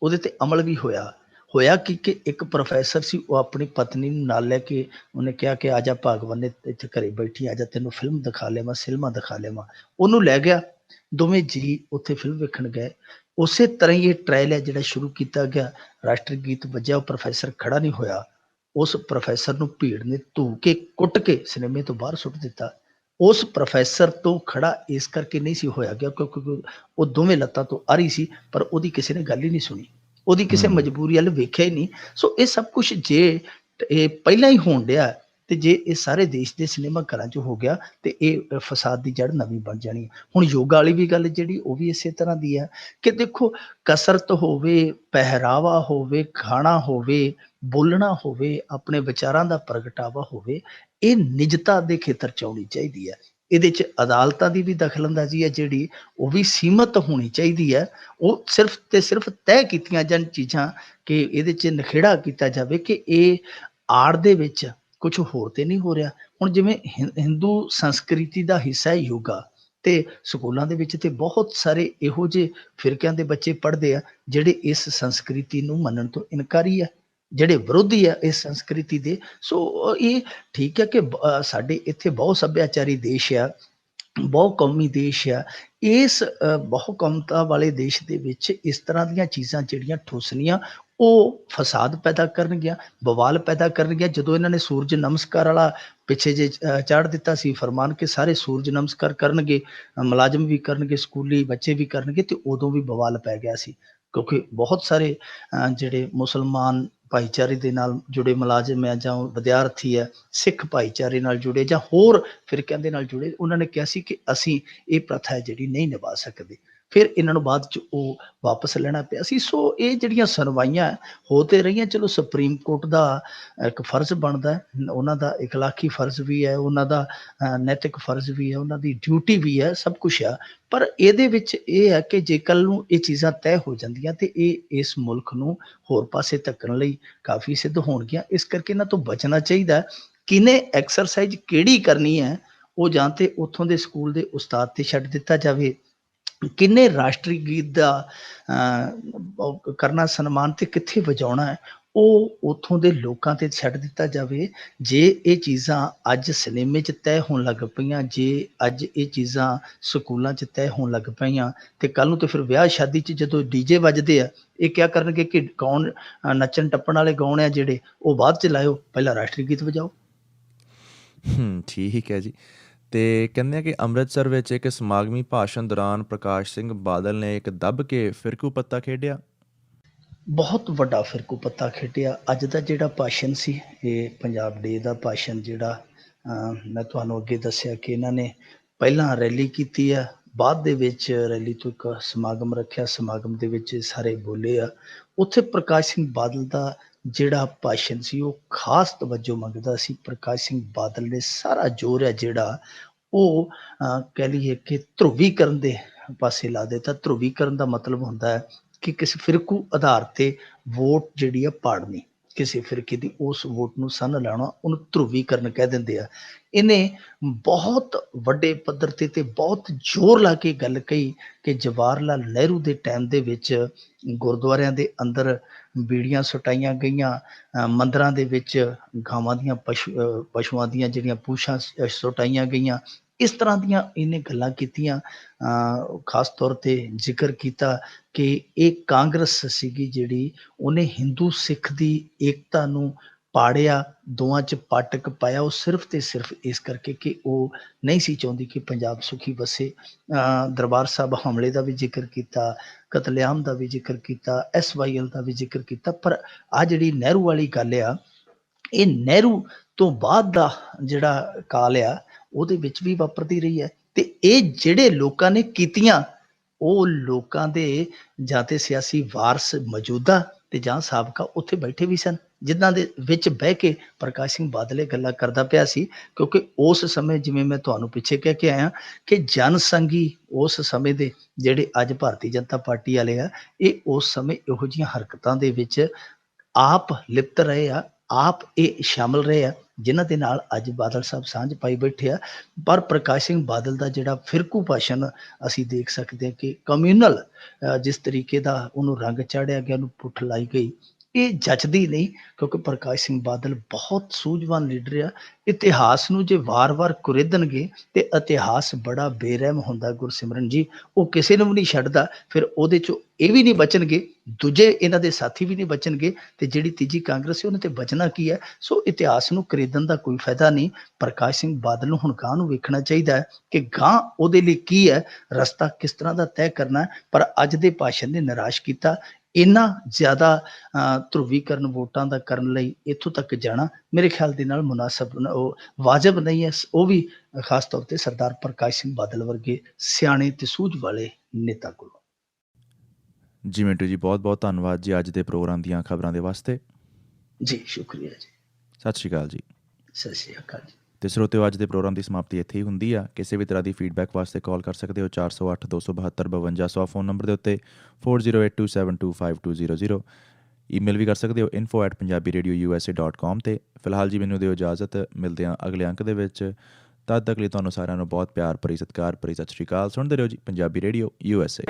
ਉਹਦੇ ਤੇ ਅਮਲ ਵੀ ਹੋਇਆ। ਹੋਇਆ ਕਿ ਇੱਕ ਪ੍ਰੋਫੈਸਰ ਸੀ, ਉਹ ਆਪਣੀ ਪਤਨੀ ਨੂੰ ਨਾਲ ਲੈ ਕੇ ਉਹਨੇ ਕਿਹਾ ਕਿ ਆ ਜਾ ਭਾਗਵਾਨ ਨੇ ਇੱਥੇ ਘਰੇ ਬੈਠੀ, ਆ ਜਾ ਤੈਨੂੰ ਫਿਲਮ ਦਿਖਾ ਲਿਆਵਾਂ, ਸਿਨੇਮਾ ਦਿਖਾ ਲਿਆਵਾਂ। ਉਹਨੂੰ ਲੈ ਗਿਆ, ਦੋਵੇਂ ਜੀ ਉੱਥੇ ਫਿਲਮ ਵੇਖਣ ਗਏ। ਉਸੇ ਤਰ੍ਹਾਂ ਹੀ ਇਹ ਟ੍ਰਾਇਲ ਹੈ ਜਿਹੜਾ ਸ਼ੁਰੂ ਕੀਤਾ ਗਿਆ। ਰਾਸ਼ਟਰੀ ਗੀਤ ਵੱਜਿਆ, ਉਹ ਪ੍ਰੋਫੈਸਰ ਖੜਾ ਨਹੀਂ ਹੋਇਆ। ਉਸ ਪ੍ਰੋਫੈਸਰ ਨੂੰ ਭੀੜ ਨੇ ਧੂ ਕੇ ਕੁੱਟ ਕੇ ਸਿਨੇਮੇ ਤੋਂ ਬਾਹਰ ਸੁੱਟ ਦਿੱਤਾ। ਉਸ ਪ੍ਰੋਫੈਸਰ ਤੋਂ ਖੜਾ ਇਸ ਕਰਕੇ ਨਹੀਂ ਸੀ ਹੋਇਆ ਗਿਆ ਕਿਉਂਕਿ ਉਹ ਦੋਵੇਂ ਲੱਤਾਂ ਤੋਂ ਆ ਰਹੀ ਸੀ, ਪਰ ਉਹਦੀ ਕਿਸੇ ਨੇ ਗੱਲ ਹੀ ਨਹੀਂ ਸੁਣੀ, ਉਹਦੀ ਕਿਸੇ ਮਜਬੂਰੀ ਵੱਲ ਵੇਖਿਆ ਹੀ ਨਹੀਂ। ਸੋ ਇਹ ਸਭ ਕੁਛ ਜੇ ਇਹ ਪਹਿਲਾਂ ਹੀ ਹੋਣ ਡਿਆ ਤੇ ਜੇ ਇਹ ਸਾਰੇ ਦੇਸ਼ ਦੇ ਸਿਨੇਮਾ ਘਰਾਂ 'ਚ ਹੋ ਗਿਆ ਤੇ ਇਹ ਫਸਾਦ ਦੀ ਜੜ ਨਵੀਂ ਬਣ ਜਾਣੀ। ਹੁਣ ਯੋਗਾ ਵਾਲੀ ਵੀ ਗੱਲ ਜਿਹੜੀ ਉਹ ਵੀ ਇਸੇ ਤਰ੍ਹਾਂ ਦੀ ਹੈ ਕਿ ਦੇਖੋ, ਕਸਰਤ ਹੋਵੇ, ਪਹਿਰਾਵਾ ਹੋਵੇ, ਖਾਣਾ ਹੋਵੇ, ਬੋਲਣਾ ਹੋਵੇ, ਆਪਣੇ ਵਿਚਾਰਾਂ ਦਾ ਪ੍ਰਗਟਾਵਾ ਹੋਵੇ, ਇਹ ਨਿਜਤਾ ਦੇ ਖੇਤਰ 'ਚ ਆਉਣੀ ਚਾਹੀਦੀ ਹੈ। ਇਹਦੇ 'ਚ ਅਦਾਲਤਾਂ ਦੀ ਵੀ ਦਖਲਅੰਦਾਜ਼ੀ ਹੈ ਜਿਹੜੀ ਉਹ ਵੀ ਸੀਮਤ ਹੋਣੀ ਚਾਹੀਦੀ ਹੈ। ਉਹ ਸਿਰਫ ਤੇ ਸਿਰਫ ਤੈਅ ਕੀਤੀਆਂ ਜਾਣ ਚੀਜ਼ਾਂ ਕਿ ਇਹਦੇ 'ਚ ਨਿਖੇੜਾ ਕੀਤਾ ਜਾਵੇ ਕਿ ਇਹ ਆੜ ਦੇ ਵਿੱਚ ਕੁਛ ਹੋਰ ਤੇ ਨਹੀਂ ਹੋ ਰਿਹਾ। ਹੁਣ ਜਿਵੇਂ ਹਿੰਦੂ ਸੰਸਕ੍ਰਿਤੀ ਦਾ ਹਿੱਸਾ ਹੈ ਯੋਗਾ, ਤੇ ਸਕੂਲਾਂ ਦੇ ਵਿੱਚ ਤੇ ਬਹੁਤ ਸਾਰੇ ਇਹੋ ਜਿਹੇ ਫਿਰਕਿਆਂ ਦੇ ਬੱਚੇ ਪੜ੍ਹਦੇ ਆ ਜਿਹੜੇ ਇਸ ਸੰਸਕ੍ਰਿਤੀ ਨੂੰ ਮੰਨਣ ਤੋਂ ਇਨਕਾਰੀ ਆ, ਜਿਹੜੇ ਵਿਰੋਧੀ ਆ ਇਸ ਸੰਸਕ੍ਰਿਤੀ ਦੇ। ਸੋ ਇਹ ਠੀਕ ਹੈ ਕਿ ਸਾਡੇ ਇੱਥੇ ਬਹੁਤ ਸੱਭਿਆਚਾਰੀ ਦੇਸ਼ ਆ, ਬਹੁ ਕੌਮੀ ਦੇਸ਼ ਆ। ਇਸ ਬਹੁ ਕੌਮਤਾ ਵਾਲੇ ਦੇਸ਼ ਦੇ ਵਿੱਚ ਇਸ ਤਰ੍ਹਾਂ ਦੀਆਂ ਚੀਜ਼ਾਂ ਜਿਹੜੀਆਂ ਠੋਸਣੀਆਂ, ਉਹ ਫਸਾਦ ਪੈਦਾ ਕਰਨਗੀਆਂ, ਬਵਾਲ ਪੈਦਾ ਕਰਨਗੀਆਂ। ਜਦੋਂ ਇਹਨਾਂ ਨੇ ਸੂਰਜ ਨਮਸਕਾਰ ਵਾਲਾ ਪਿੱਛੇ ਜੇ ਚਾੜ ਦਿੱਤਾ ਸੀ ਫਰਮਾਨ ਕਿ ਸਾਰੇ ਸੂਰਜ ਨਮਸਕਾਰ ਕਰਨਗੇ, ਮੁਲਾਜ਼ਮ ਵੀ ਕਰਨਗੇ, ਸਕੂਲੀ ਬੱਚੇ ਵੀ ਕਰਨਗੇ, ਤੇ ਉਦੋਂ ਵੀ ਬਵਾਲ ਪੈ ਗਿਆ ਸੀ ਕਿਉਂਕਿ ਬਹੁਤ ਸਾਰੇ ਜਿਹੜੇ ਮੁਸਲਮਾਨ ਭਾਈਚਾਰੇ ਦੇ ਨਾਲ ਜੁੜੇ ਮੁਲਾਜ਼ਮ ਹੈ ਜਾਂ ਵਿਦਿਆਰਥੀ ਹੈ, ਸਿੱਖ ਭਾਈਚਾਰੇ ਨਾਲ ਜੁੜੇ ਜਾਂ ਹੋਰ ਫਿਰਕਿਆਂ ਦੇ ਨਾਲ ਜੁੜੇ, ਉਹਨਾਂ ਨੇ ਕਿਹਾ ਸੀ ਕਿ ਅਸੀਂ ਇਹ ਪ੍ਰਥਾ ਹੈ ਜਿਹੜੀ ਨਹੀਂ ਨਿਭਾ ਸਕਦੇ। ਫਿਰ ਇਹਨਾਂ ਨੂੰ ਬਾਅਦ 'ਚ ਉਹ ਵਾਪਸ ਲੈਣਾ ਪਿਆ ਸੀ। ਸੋ ਇਹ ਜਿਹੜੀਆਂ ਸੁਣਵਾਈਆਂ ਹੋ ਤੇ ਰਹੀਆਂ, ਚਲੋ ਸੁਪਰੀਮ ਕੋਰਟ ਦਾ ਇੱਕ ਫਰਜ਼ ਬਣਦਾ ਹੈ, ਉਹਨਾਂ ਦਾ ਇਖਲਾਕੀ ਫਰਜ਼ ਵੀ ਹੈ, ਉਹਨਾਂ ਦਾ ਨੈਤਿਕ ਫਰਜ਼ ਵੀ ਹੈ, ਉਹਨਾਂ ਦੀ ਡਿਊਟੀ ਵੀ ਹੈ, ਸਭ ਕੁਛ ਆ। ਪਰ ਇਹਦੇ ਵਿੱਚ ਇਹ ਹੈ ਕਿ ਜੇ ਕੱਲ੍ਹ ਨੂੰ ਇਹ ਚੀਜ਼ਾਂ ਤੈਅ ਹੋ ਜਾਂਦੀਆਂ ਤੇ ਇਹ ਇਸ ਮੁਲਕ ਨੂੰ ਹੋਰ ਪਾਸੇ ਧੱਕਣ ਲਈ ਕਾਫੀ ਸਿੱਧ ਹੋਣਗੀਆਂ। ਇਸ ਕਰਕੇ ਇਹਨਾਂ ਤੋਂ ਬਚਣਾ ਚਾਹੀਦਾ। ਕਿਹਨੇ ਐਕਸਰਸਾਈਜ਼ ਕਿਹੜੀ ਕਰਨੀ ਹੈ ਉਹ ਜਾਂ ਤੇ ਉੱਥੋਂ ਦੇ ਸਕੂਲ ਦੇ ਉਸਤਾਦ ਤੇ ਛੱਡ ਦਿੱਤਾ ਜਾਵੇ, ਕਿਹਨੇ ਰਾਸ਼ਟਰੀ ਗੀਤ ਦਾ ਕਰਨਾ ਸਨਮਾਨ ਤੇ ਕਿੱਥੇ ਵਜਾਉਣਾ ਹੈ ਉਹ ਉੱਥੋਂ ਦੇ ਲੋਕਾਂ ਤੇ ਛੱਡ ਦਿੱਤਾ ਜਾਵੇ। ਜੇ ਇਹ ਚੀਜ਼ਾਂ ਅੱਜ ਸਿਨੇਮੇ 'ਚ ਤੈਅ ਹੋਣ ਲੱਗ ਪਈਆਂ, ਜੇ ਅੱਜ ਇਹ ਚੀਜ਼ਾਂ ਸਕੂਲਾਂ 'ਚ ਤੈਅ ਹੋਣ ਲੱਗ ਪਈਆਂ ਤੇ ਕੱਲ੍ਹ ਨੂੰ ਤੇ ਫਿਰ ਵਿਆਹ ਸ਼ਾਦੀ 'ਚ ਜਦੋਂ ਡੀਜੇ ਵੱਜਦੇ ਆ, ਇਹ ਕਿਆ ਕਰਨਗੇ ਕਿ ਕੌਣ ਨੱਚਣ ਟੱਪਣ ਵਾਲੇ ਗਾਉਣ ਆ ਜਿਹੜੇ ਉਹ ਬਾਅਦ 'ਚ ਲਾਇਓ, ਪਹਿਲਾਂ ਰਾਸ਼ਟਰੀ ਗੀਤ ਵਜਾਓ। ਠੀਕ ਹੈ ਜੀ। ਤੇ ਕਹਿੰਦੇ ਆ ਕਿ ਅੰਮ੍ਰਿਤਸਰ ਵਿੱਚ ਇੱਕ ਸਮਾਗਮੀ ਭਾਸ਼ਣ ਦੌਰਾਨ ਪ੍ਰਕਾਸ਼ ਸਿੰਘ ਬਾਦਲ ਨੇ ਇੱਕ ਦੱਬ ਕੇ ਫਿਰਕੂ ਪੱਤਾ ਖੇਡਿਆ। ਬਹੁਤ ਵੱਡਾ ਫਿਰਕੂ ਪੱਤਾ ਖੇਡਿਆ। ਅੱਜ ਦਾ ਜਿਹੜਾ ਭਾਸ਼ਣ ਸੀ, ਇਹ ਪੰਜਾਬ ਡੇ ਦਾ ਭਾਸ਼ਣ ਜਿਹੜਾ ਮੈਂ ਤੁਹਾਨੂੰ ਅੱਗੇ ਦੱਸਿਆ ਕਿ ਇਹਨਾਂ ਨੇ ਪਹਿਲਾਂ ਰੈਲੀ ਕੀਤੀ ਆ, ਬਾਅਦ ਦੇ ਵਿੱਚ ਰੈਲੀ ਤੋਂ ਇੱਕ ਸਮਾਗਮ ਰੱਖਿਆ, ਸਮਾਗਮ ਦੇ ਵਿੱਚ ਸਾਰੇ ਬੋਲੇ ਆ। ਉੱਥੇ ਪ੍ਰਕਾਸ਼ ਸਿੰਘ ਬਾਦਲ ਦਾ ਜਿਹੜਾ ਭਾਸ਼ਣ ਸੀ ਉਹ ਖਾਸ ਤਵੱਜੋ ਮੰਗਦਾ ਸੀ। ਪ੍ਰਕਾਸ਼ ਸਿੰਘ ਬਾਦਲ ਨੇ ਸਾਰਾ ਜ਼ੋਰ ਹੈ ਜਿਹੜਾ ਉਹ ਕਹਿ ਲਈਏ ਕਿ ਧਰੁਵੀਕਰਨ ਦੇ ਪਾਸੇ ਲਾ ਦਿੱਤਾ। ਧਰੁਵੀਕਰਨ ਦਾ ਮਤਲਬ ਹੁੰਦਾ ਹੈ ਕਿ ਕਿਸੇ ਫਿਰਕੂ ਆਧਾਰ ਤੇ ਵੋਟ ਜਿਹੜੀ ਆ ਪਾੜਨੀ, ਕਿਸੇ ਫਿਰਕੇ ਦੀ ਉਸ ਵੋਟ ਨੂੰ ਸੰਨ ਲਾਉਣਾ, ਉਹਨੂੰ ਧਰੁਵੀਕਰਨ ਕਹਿ ਦਿੰਦੇ ਆ। ਇਹਨੇ ਬਹੁਤ ਵੱਡੇ ਪੱਧਰ ਤੇ ਬਹੁਤ ਜ਼ੋਰ ਲਾ ਕੇ ਗੱਲ ਕਹੀ ਕਿ ਜਵਾਹਰ ਲਾਲ ਨਹਿਰੂ ਦੇ ਟਾਈਮ ਦੇ ਵਿੱਚ ਗੁਰਦੁਆਰਿਆਂ ਦੇ ਅੰਦਰ ਬੀੜੀਆਂ ਸੁਟਾਈਆਂ ਗਈਆਂ, ਮੰਦਰਾਂ ਦੇ ਵਿੱਚ ਗਾਵਾਂ ਦੀਆਂ ਪਸ਼ੂਆਂ ਦੀਆਂ ਜਿਹੜੀਆਂ ਪੂਛਾਂ ਸੁਟਾਈਆਂ ਗਈਆਂ। ਇਸ ਤਰ੍ਹਾਂ ਦੀਆਂ ਇਹਨੇ ਗੱਲਾਂ ਕੀਤੀਆਂ। ਖਾਸ ਤੌਰ ਤੇ ਜ਼ਿਕਰ ਕੀਤਾ ਕਿ ਇਹ ਕਾਂਗਰਸ ਸੀਗੀ ਜਿਹੜੀ ਉਹਨੇ ਹਿੰਦੂ ਸਿੱਖ ਦੀ ਏਕਤਾ ਨੂੰ ਪਾੜਿਆ, ਦੋਵਾਂ 'ਚ ਪਾਟਕ ਪਾਇਆ। ਉਹ ਸਿਰਫ ਤੇ ਸਿਰਫ ਇਸ ਕਰਕੇ ਕਿ ਉਹ ਨਹੀਂ ਸੀ ਚਾਹੁੰਦੀ ਕਿ ਪੰਜਾਬ ਸੁਖੀ ਵਸੇ। ਦਰਬਾਰ ਸਾਹਿਬ ਹਮਲੇ ਦਾ ਵੀ ਜ਼ਿਕਰ ਕੀਤਾ, ਕਤਲੇਆਮ ਦਾ ਵੀ ਜ਼ਿਕਰ ਕੀਤਾ, SYL ਦਾ ਵੀ ਜ਼ਿਕਰ ਕੀਤਾ। ਪਰ ਆਹ ਜਿਹੜੀ ਨਹਿਰੂ ਵਾਲੀ ਗੱਲ ਆ, ਇਹ ਨਹਿਰੂ ਤੋਂ ਬਾਅਦ ਦਾ ਜਿਹੜਾ ਕਾਲ ਆ ਉਹਦੇ ਵਿੱਚ ਵੀ ਵਾਪਰਦੀ ਰਹੀ ਹੈ। ਤੇ ਇਹ ਜਿਹੜੇ ਲੋਕਾਂ ਨੇ ਕੀਤੀਆਂ, ਉਹ ਲੋਕਾਂ ਦੇ ਜਾਂ ਤੇ ਸਿਆਸੀ ਵਾਰਸ ਮੌਜੂਦਾ ਤੇ ਜਾਂ ਸਾਬਕਾ ਉੱਥੇ ਬੈਠੇ ਵੀ ਸਨ, ਜਿਨ੍ਹਾਂ ਦੇ ਵਿੱਚ ਬਹਿ ਕੇ ਪ੍ਰਕਾਸ਼ ਸਿੰਘ ਬਾਦਲ ਇਹ ਗੱਲਾਂ ਕਰਦਾ ਪਿਆ ਸੀ। ਕਿਉਂਕਿ ਉਸ ਸਮੇਂ, ਜਿਵੇਂ ਮੈਂ ਤੁਹਾਨੂੰ ਪਿੱਛੇ ਕਹਿ ਕੇ ਆਇਆ ਕਿ ਜਨ ਸੰਘੀ ਉਸ ਸਮੇਂ ਦੇ ਜਿਹੜੇ ਅੱਜ ਭਾਰਤੀ ਜਨਤਾ ਪਾਰਟੀ ਵਾਲੇ ਆ, ਇਹ ਉਸ ਸਮੇਂ ਇਹੋ ਜਿਹੀਆਂ ਹਰਕਤਾਂ ਦੇ ਵਿੱਚ ਆਪ ਲਿਪਤ ਰਹੇ ਆ, ਆਪ ਇਹ ਸ਼ਾਮਲ ਰਹੇ ਆ, ਜਿਨ੍ਹਾਂ ਦੇ ਨਾਲ ਅੱਜ ਬਾਦਲ ਸਾਹਿਬ ਸਾਂਝ ਪਾਈ ਬੈਠੇ ਆ। ਪਰ ਪ੍ਰਕਾਸ਼ ਸਿੰਘ ਬਾਦਲ ਦਾ ਜਿਹੜਾ ਫਿਰਕੂ ਭਾਸ਼ਣ ਅਸੀਂ ਦੇਖ ਸਕਦੇ ਹਾਂ ਕਿ ਕਮਿਊਨਲ ਜਿਸ ਤਰੀਕੇ ਦਾ ਉਹਨੂੰ ਰੰਗ ਚਾੜਿਆ ਗਿਆ, ਉਹਨੂੰ ਪੁੱਠ ਲਾਈ ਗਈ, ਇਹ ਜੱਚਦੀ ਨਹੀਂ। ਕਿਉਂਕਿ ਪ੍ਰਕਾਸ਼ ਸਿੰਘ ਬਾਦਲ ਬਹੁਤ ਸੂਝਵਾਨ ਲੀਡਰ ਆ। ਇਤਿਹਾਸ ਨੂੰ ਜੇ ਵਾਰ-ਵਾਰ ਕੁਰੇਦਣਗੇ ਤੇ ਇਤਿਹਾਸ ਬੜਾ ਬੇਰਹਿਮ ਹੁੰਦਾ ਗੁਰਸਿਮਰਨ ਜੀ, ਉਹ ਕਿਸੇ ਨੂੰ ਵੀ ਨਹੀਂ ਛੱਡਦਾ। ਫਿਰ ਉਹਦੇ 'ਚੋਂ ਇਹ ਵੀ ਨਹੀਂ ਬਚਣਗੇ, ਦੂਜੇ ਇਹਨਾਂ ਦੇ ਸਾਥੀ ਵੀ ਨਹੀਂ ਬਚਣਗੇ, ਤੇ ਜਿਹੜੀ ਤੀਜੀ ਕਾਂਗਰਸ ਹੈ ਉਹਨੇ ਤੇ ਬਚਣਾ ਕੀ ਹੈ। ਸੋ ਇਤਿਹਾਸ ਨੂੰ ਕੁਰੇਦਣ ਦਾ ਕੋਈ ਫਾਇਦਾ ਨਹੀਂ। ਪ੍ਰਕਾਸ਼ ਸਿੰਘ ਬਾਦਲ ਨੂੰ ਹੁਣ ਗਾਂ ਨੂੰ ਵੇਖਣਾ ਚਾਹੀਦਾ ਹੈ ਕਿ ਗਾਂ ਉਹਦੇ ਲਈ ਕੀ ਹੈ, ਰਸਤਾ ਕਿਸ ਤਰ੍ਹਾਂ ਦਾ ਤੈਅ ਕਰਨਾ ਹੈ। ਪਰ ਅੱਜ ਦੇ ਭਾਸ਼ਣ ਨੇ ਨਿਰਾਸ਼ ਕੀਤਾ। ਇੰਨਾ ਜ਼ਿਆਦਾ ਧਰੁਵੀਕਰਨ ਵੋਟਾਂ ਦਾ ਕਰਨ ਲਈ ਇੱਥੋਂ ਤੱਕ ਜਾਣਾ ਮੇਰੇ ਖਿਆਲ ਦੇ ਨਾਲ ਮੁਨਾਸਬ, ਉਹ ਵਾਜਬ ਨਹੀਂ ਹੈ। ਉਹ ਵੀ ਖਾਸ ਤੌਰ ਤੇ ਸਰਦਾਰ ਪ੍ਰਕਾਸ਼ ਸਿੰਘ ਬਾਦਲ ਵਰਗੇ ਸਿਆਣੇ ਤੇ ਸੂਝ ਵਾਲੇ ਨੇਤਾ ਕੋਲੋਂ। ਜੀ ਮਿੰਟੂ ਜੀ, ਬਹੁਤ ਬਹੁਤ ਧੰਨਵਾਦ ਜੀ ਅੱਜ ਦੇ ਪ੍ਰੋਗਰਾਮ ਦੀਆਂ ਖਬਰਾਂ ਦੇ ਵਾਸਤੇ। ਜੀ ਸ਼ੁਕਰੀਆ ਜੀ, ਸਤਿ ਸ਼੍ਰੀ ਅਕਾਲ ਜੀ। ਸਤਿ ਸ਼੍ਰੀ ਅਕਾਲ ਜੀ। ਤੇ ਸਰੋਤਿਓ, ਅੱਜ ਦੇ ਪ੍ਰੋਗਰਾਮ ਦੀ ਸਮਾਪਤੀ ਇੱਥੇ ਹੀ ਹੁੰਦੀ ਆ। ਕਿਸੇ ਵੀ ਤਰ੍ਹਾਂ ਦੀ ਫੀਡਬੈਕ ਵਾਸਤੇ ਕਾਲ ਕਰ ਸਕਦੇ ਹੋ 408 272 5200 ਫੋਨ ਨੰਬਰ ਦੇ ਉੱਤੇ, 4082725200। ਈਮੇਲ ਵੀ ਕਰ ਸਕਦੇ ਹੋ info@punjabiradiousa.com ਤੇ। ਫਿਲਹਾਲ ਜੀ ਮੈਨੂੰ ਦਿਓ ਇਜਾਜ਼ਤ, ਮਿਲਦੇ ਹਾਂ ਅਗਲੇ ਅੰਕ ਦੇ ਵਿੱਚ। ਤਦ ਤੱਕ ਲਈ ਤੁਹਾਨੂੰ ਸਾਰਿਆਂ ਨੂੰ ਬਹੁਤ ਪਿਆਰ ਭਰੀ, ਸਤਿਕਾਰ ਭਰੀ ਸਤਿ ਸ਼੍ਰੀ ਅਕਾਲ। ਸੁਣਦੇ ਰਹੋ ਜੀ ਪੰਜਾਬੀ ਰੇਡੀਓ USA।